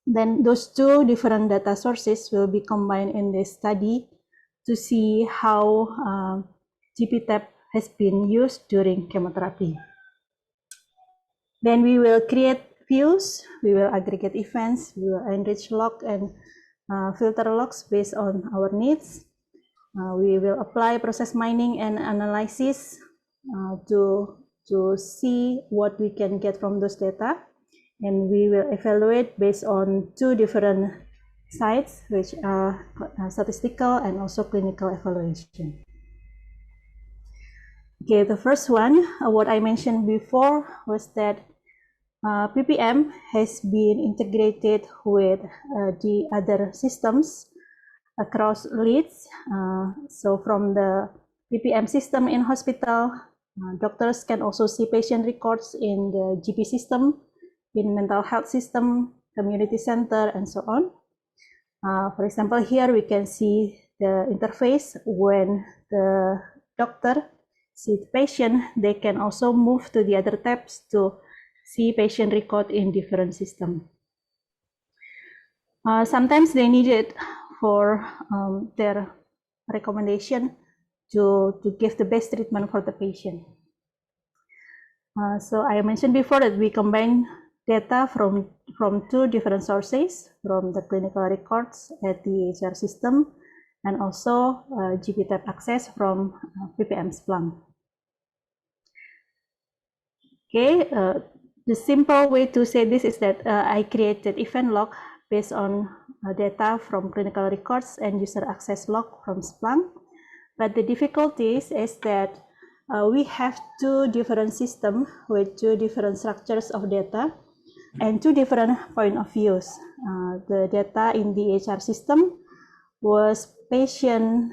Then those two different data sources will be combined in this study to see how GPTAP has been used during chemotherapy. Then we will create views, we will aggregate events, we will enrich log and filter logs based on our needs. We will apply process mining and analysis to see what we can get from those data. And we will evaluate based on two different sites, which are statistical and also clinical evaluation. Okay, the first one, what I mentioned before was that PPM has been integrated with the other systems across Leeds. So from the PPM system in hospital, doctors can also see patient records in the GP system, in mental health system, community center, and so on. For example, here we can see the interface. When the doctor sees the patient, they can also move to the other tabs to see patient record in different systems. Sometimes they need it for their recommendation to give the best treatment for the patient. So I mentioned before that we combine data from two different sources, from the clinical records at the EHR system and also GPTAP access from PPM Splunk. Okay, the simple way to say this is that I created event log based on data from clinical records and user access log from Splunk. But the difficulties is that we have two different systems with two different structures of data and two different point of views. The data in the EHR system was patient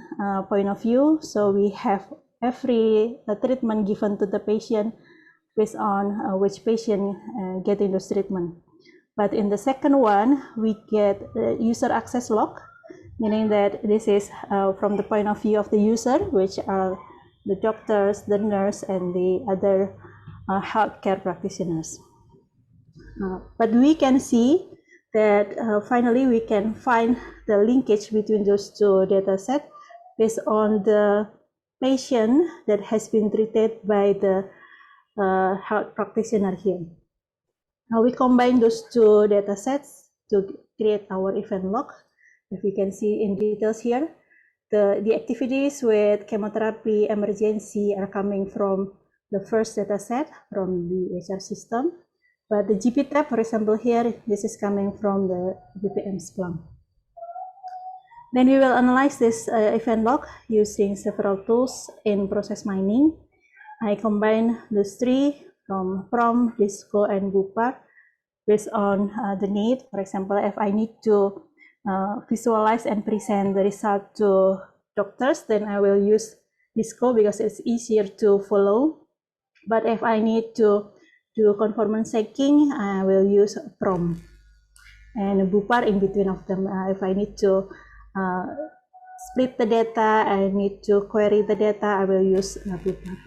point of view. So we have every treatment given to the patient based on which patient getting those treatment. But in the second one, we get user access log, meaning that this is from the point of view of the user, which are the doctors, the nurse, and the other healthcare practitioners. But we can see that finally we can find the linkage between those two data sets based on the patient that has been treated by the health practitioner here. Now we combine those two data sets to create our event log. If you can see in details here, the activities with chemotherapy emergency are coming from the first data set from the HR system. But the GP tab, for example, here, this is coming from the BPM Splunk. Then we will analyze this event log using several tools in process mining. I combine those three from PROM, DISCO, and BUPAR based on the need. For example, if I need to visualize and present the result to doctors, then I will use DISCO because it's easier to follow. But if I need to do conformance checking, I will use PROM. And BUPAR in between of them. If I need to split the data, I need to query the data, I will use BUPAR.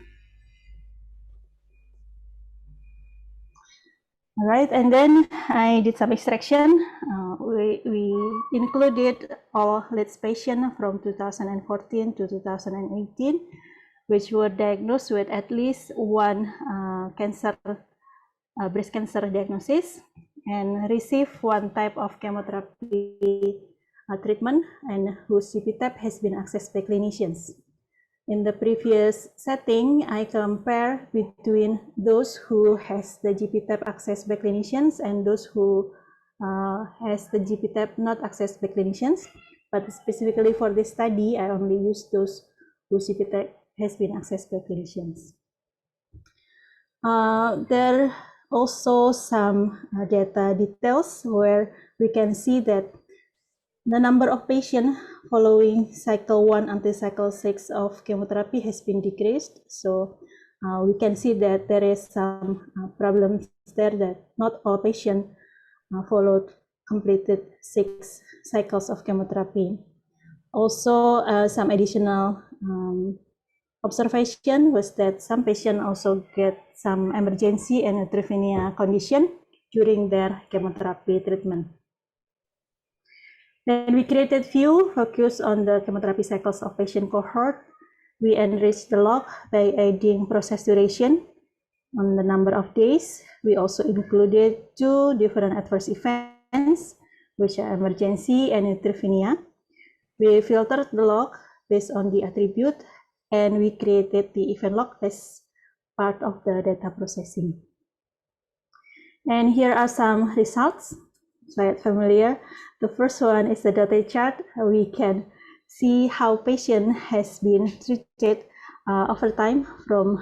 All right, and then I did some extraction. We included all LEADS patients from 2014 to 2018, which were diagnosed with at least one breast cancer diagnosis and receive one type of chemotherapy treatment and whose GP tab has been accessed by clinicians. In the previous setting, I compare between those who has the GP tab accessed by clinicians and those who has the GP tab not accessed by clinicians. But specifically for this study, I only use those whose GP tab has been accessed by clinicians. There also some data details where we can see that the number of patients following cycle 1 until cycle 6 of chemotherapy has been decreased. So we can see that there is some problems there that not all patients completed 6 cycles of chemotherapy. Also, some additional observation was that some patients also get some emergency and neutropenia condition during their chemotherapy treatment. Then we created view focused on the chemotherapy cycles of patient cohort. We enriched the log by adding process duration on the number of days. We also included 2 different adverse events, which are emergency and neutropenia. We filtered the log based on the attribute, and we created the event log as part of the data processing. And here are some results. Quite familiar. The first one is the data chart. We can see how patient has been treated over time from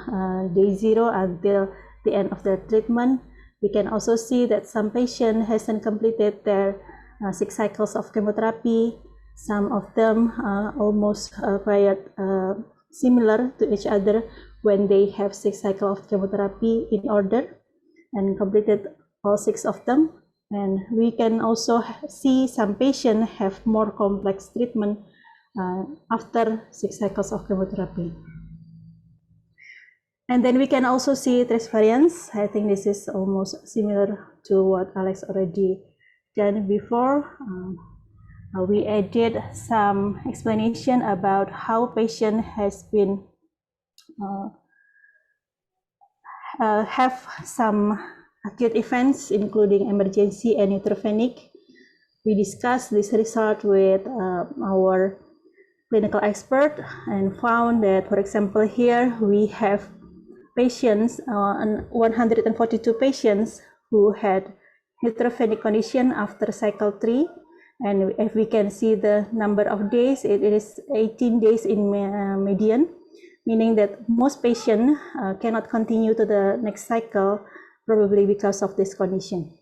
day 0 until the end of the treatment. We can also see that some patient hasn't completed their 6 cycles of chemotherapy. Some of them almost quite similar to each other when they have 6 cycles of chemotherapy in order and completed all 6 of them. And we can also see some patients have more complex treatment after 6 cycles of chemotherapy. And then we can also see trace variance. I think this is almost similar to what Alex already done before. We added some explanation about how patient has been have some acute events, including emergency and neutropenic. We discussed this result with our clinical expert and found that, for example, here we have patients, 142 patients who had neutropenic condition after cycle 3. And if we can see the number of days, it is 18 days in median, meaning that most patients cannot continue to the next cycle, probably because of this condition.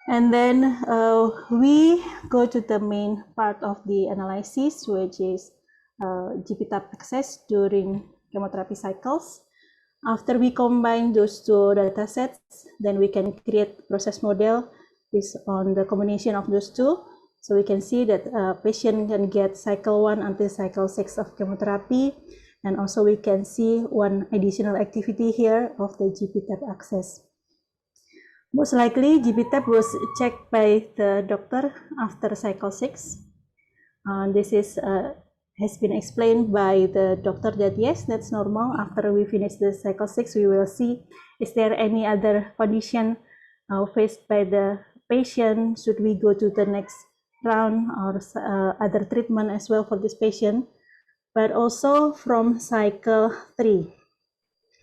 And then we go to the main part of the analysis, which is GP tab access during chemotherapy cycles. After we combine those 2 data sets, then we can create process model based on the combination of those 2. So we can see that a patient can get cycle 1 until cycle 6 of chemotherapy. And also we can see one additional activity here of the GP-TAP access. Most likely, GP-TAP was checked by the doctor after cycle 6. This has been explained by the doctor that yes, that's normal. After we finish the cycle 6, we will see is there any other condition faced by the patient. Should we go to the next round or other treatment as well for this patient? But also from cycle 3.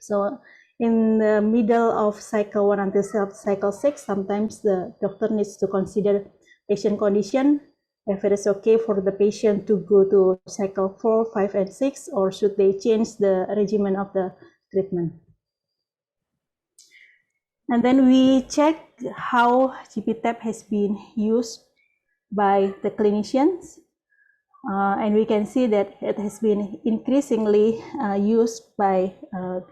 So in the middle of cycle 1 until cycle 6, sometimes the doctor needs to consider patient condition, if it is okay for the patient to go to cycle 4, 5, and 6, or should they change the regimen of the treatment. And then we check how GP-TAP has been used by the clinicians. And we can see that it has been increasingly used by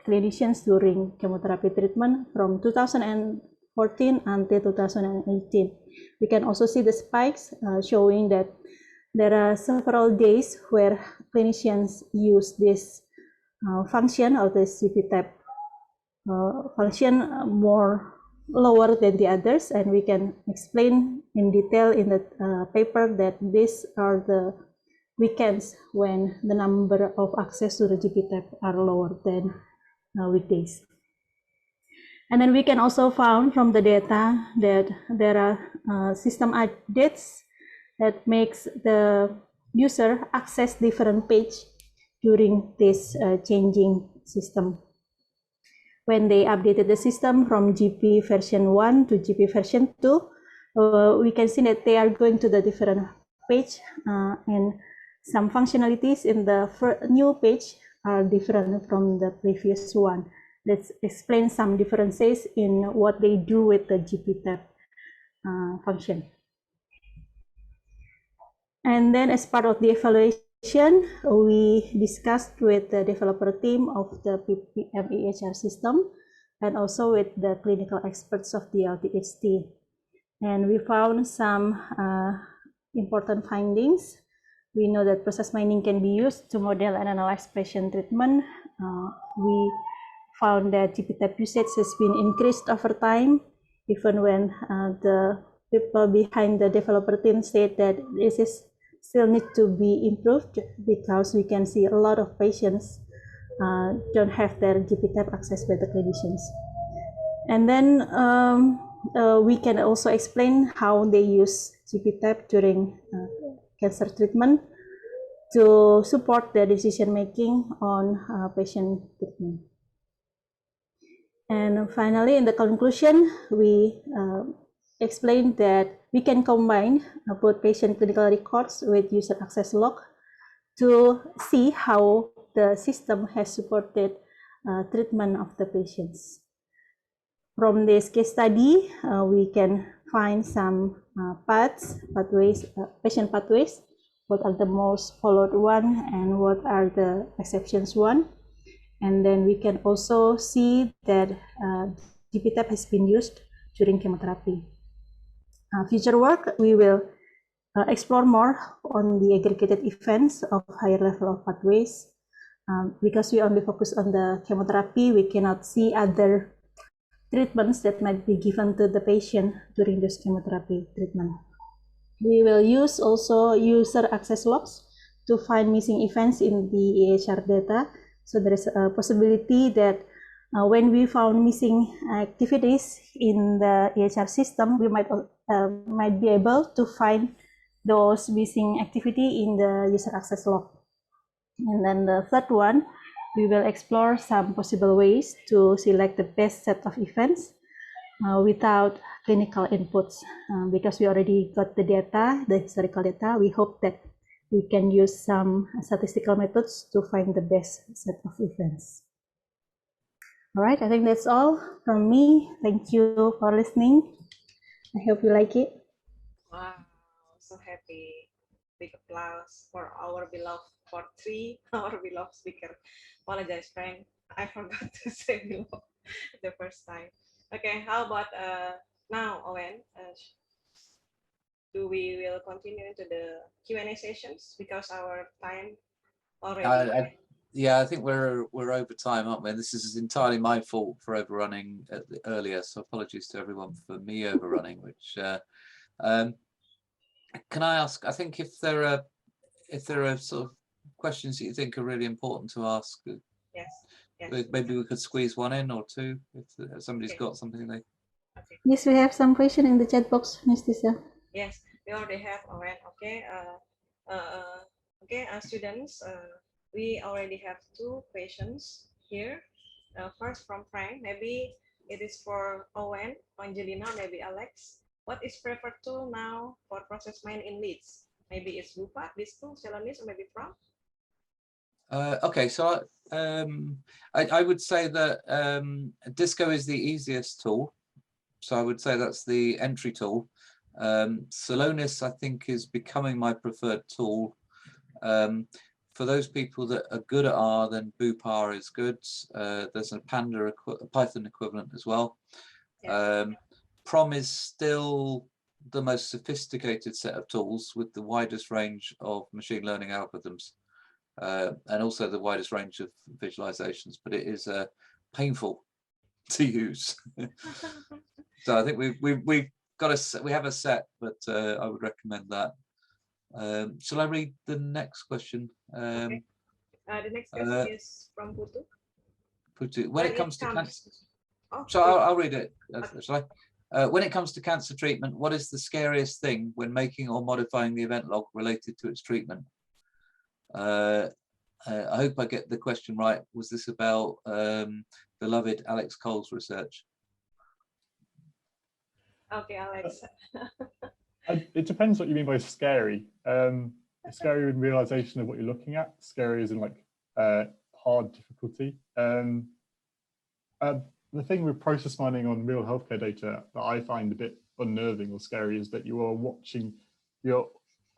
clinicians during chemotherapy treatment from 2014 until 2018. We can also see the spikes showing that there are several days where clinicians use this function of the GP-TAP function more lower than the others, and we can explain in detail in the paper that these are the weekends when the number of access to the GP-TAP are lower than weekdays. And then we can also find from the data that there are system updates that makes the user access different page during this changing system. When they updated the system from GP version 1 to GP version 2, we can see that they are going to the different page and some functionalities in the new page are different from the previous one. Let's explain some differences in what they do with the GP-TAP function. And then as part of the evaluation, we discussed with the developer team of the PPM-EHR system and also with the clinical experts of the LTHT. And we found some important findings. We know that process mining can be used to model and analyze patient treatment. We found that GP-TAP usage has been increased over time, even when the people behind the developer team said that this is still need to be improved because we can see a lot of patients don't have their GP-TAP access by the clinicians. And then we can also explain how they use GP-TAP during cancer treatment to support the decision making on patient treatment. And finally, in the conclusion, we explained that we can combine both patient clinical records with user access log to see how the system has supported treatment of the patients. From this case study, we can find some patient pathways, what are the most followed one and what are the exceptions one. And then we can also see that GP-TAP has been used during chemotherapy. Future work, we will explore more on the aggregated events of higher level of pathways. Because we only focus on the chemotherapy, we cannot see other treatments that might be given to the patient during this chemotherapy treatment. We will use also user access logs to find missing events in the EHR data. So there is a possibility that when we found missing activities in the EHR system, we might be able to find those missing activity in the user access log. And then the third one, we will explore some possible ways to select the best set of events without clinical inputs. Because we already got the data, the historical data, we hope that we can use some statistical methods to find the best set of events. All right, I think that's all from me. Thank you for listening. I hope you like it. Wow, so happy. Big applause for our beloved part 3, our beloved speaker. Apologize, Frank. I forgot to say beloved the first time. Okay, how about now, Owen? do we will continue into the Q&A sessions because our time already? Yeah, I think we're over time, aren't we? And this is entirely my fault for overrunning earlier, so apologies to everyone for me overrunning. Which can I ask? I think if there are sort of questions that you think are really important to ask, Yes. maybe we could squeeze one in or two if somebody's got something they. Okay. Yes, we have some question in the chat box, Ms. Tisa. Yes, we already have already. Okay. Students. We already have 2 questions here. First from Frank, maybe it is for Owen, Angelina, maybe Alex. What is preferred tool now for process mining in Leeds? Maybe it's Bupa, Disco, Celonis, or maybe From? Okay, so I would say that Disco is the easiest tool. So I would say that's the entry tool. Celonis, I think, is becoming my preferred tool. For those people that are good at R, then Bupar is good. There's a Python equivalent as well. Yes. Prom is still the most sophisticated set of tools with the widest range of machine learning algorithms, and also the widest range of visualizations, but it is painful to use. So I think we have a set, but I would recommend that. Shall I read the next question? Okay. The next question is from Putu. Putu. When it comes to cancer, so okay. I'll read it. Okay. Shall I? When it comes to cancer treatment, what is the scariest thing when making or modifying the event log related to its treatment? I hope I get the question right. Was this about beloved Alex Cole's research? Okay, Alex. It depends what you mean by scary. Scary in realization of what you're looking at. Scary is in like hard difficulty. The thing with process mining on real healthcare data that I find a bit unnerving or scary is that you are watching.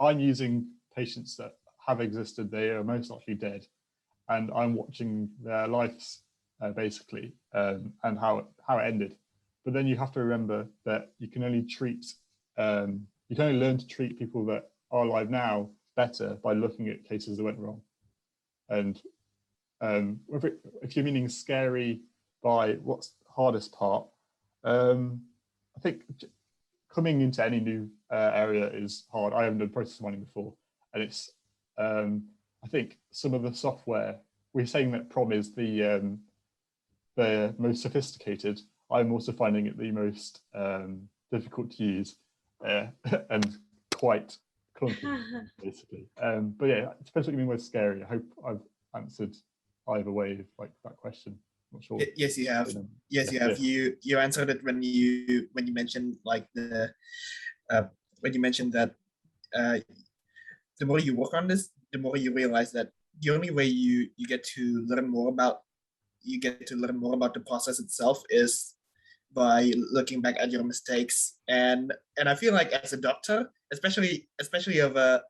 I'm using patients that have existed; they are most likely dead, and I'm watching their lives basically and how it ended. But then you have to remember that you can only treat. You can only learn to treat people that are alive now better by looking at cases that went wrong. And if you're meaning scary by what's the hardest part, I think coming into any new area is hard. I haven't done process mining before, and it's I think some of the software, we're saying that Prom is the most sophisticated. I'm also finding it the most difficult to use. And quite clunky, basically. But yeah, it depends what you mean by scary. I hope I've answered either way, like that question. I'm not sure. Yes, you have. Yes, you have. Yeah. You answered it when you mentioned like the when you mentioned that the more you work on this, the more you realize that the only way you get to learn more about the process itself is by looking back at your mistakes. And I feel like as a doctor, especially of a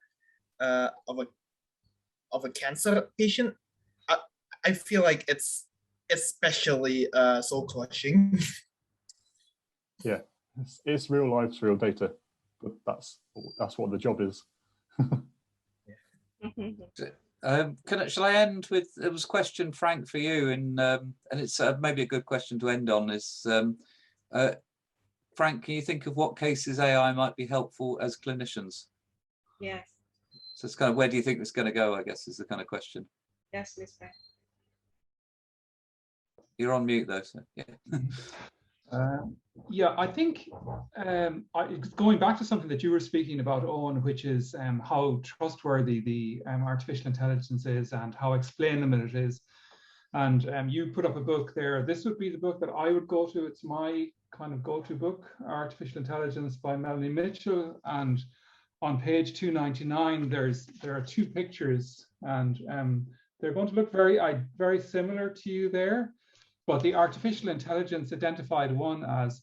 cancer patient, I feel like it's especially soul crushing. Yeah, it's real life, real data, but that's what the job is. Shall I end with, it was a question, Frank, for you, and it's maybe a good question to end on, is Frank, can you think of what cases AI might be helpful as clinicians? Yes. So it's kind of, where do you think it's going to go, I guess, is the kind of question. Yes, please, Frank. You're on mute though, so yeah. Yeah, I think going back to something that you were speaking about, Owen, which is how trustworthy the artificial intelligence is and how explainable it is. And you put up a book there. This would be the book that I would go to. It's my kind of go-to book, Artificial Intelligence by Melanie Mitchell. And on page 299, there are 2 pictures, and they're going to look very similar to you there. But the artificial intelligence identified one as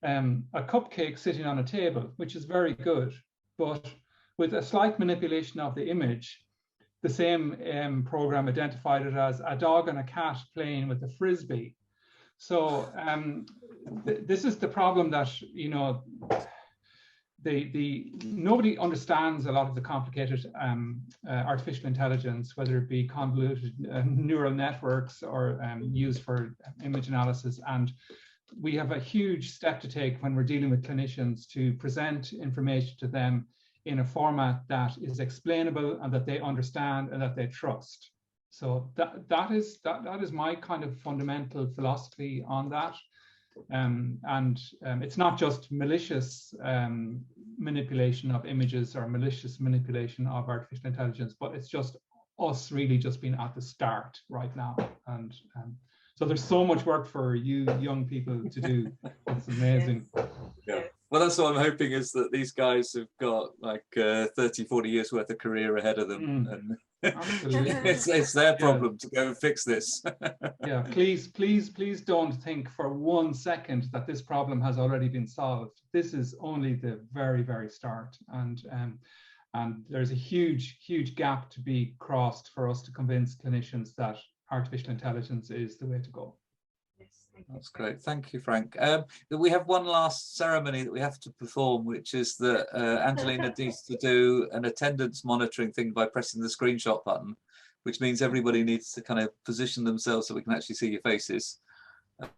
a cupcake sitting on a table, which is very good. But with a slight manipulation of the image, the same program identified it as a dog and a cat playing with a frisbee. So this is the problem that, nobody understands a lot of the complicated artificial intelligence, whether it be convoluted neural networks or used for image analysis. And we have a huge step to take when we're dealing with clinicians to present information to them in a format that is explainable and that they understand and that they trust. So that is my kind of fundamental philosophy on that. It's not just malicious manipulation of images or malicious manipulation of artificial intelligence, but it's just us really just being at the start right now. And so there's so much work for you young people to do. It's amazing. Yeah. Well, that's what I'm hoping, is that these guys have got like 30, 40 years worth of career ahead of them. And it's their problem to go and fix this. Yeah, please don't think for 1 second that this problem has already been solved. This is only the very, very start. And there's a huge gap to be crossed for us to convince clinicians that artificial intelligence is the way to go. That's great. Thank you, Frank. We have one last ceremony that we have to perform, which is that Angelina needs to do an attendance monitoring thing by pressing the screenshot button, which means everybody needs to kind of position themselves so we can actually see your faces,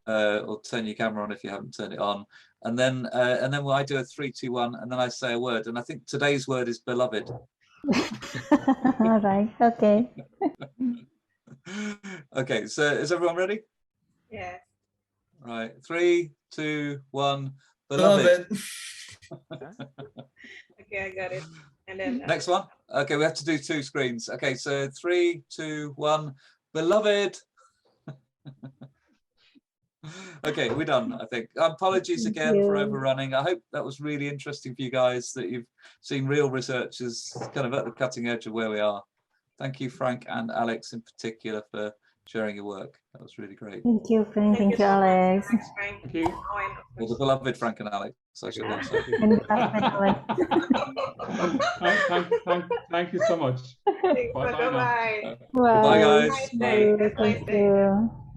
or turn your camera on if you haven't turned it on. And then I do a 3, 2, 1, and then I say a word. And I think today's word is beloved. All right. Okay. Okay. So is everyone ready? Yeah. Right, 3, 2, 1. Beloved. Okay, I got it. And then Next one. Okay, we have to do 2 screens. Okay, so 3, 2, 1. Beloved. Okay, we're done, I think. Apologies again for overrunning. I hope that was really interesting for you guys, that you've seen real researchers kind of at the cutting edge of where we are. Thank you, Frank and Alex in particular, for sharing your work. That was really great. Thank you, Frank. Thank you, so much. Alex. Thanks, Frank. Thank you. Well, the beloved Frank and Alex, I should also. And Alex. Thank you so much. Bye-bye. Bye, guys. Bye. Thank you.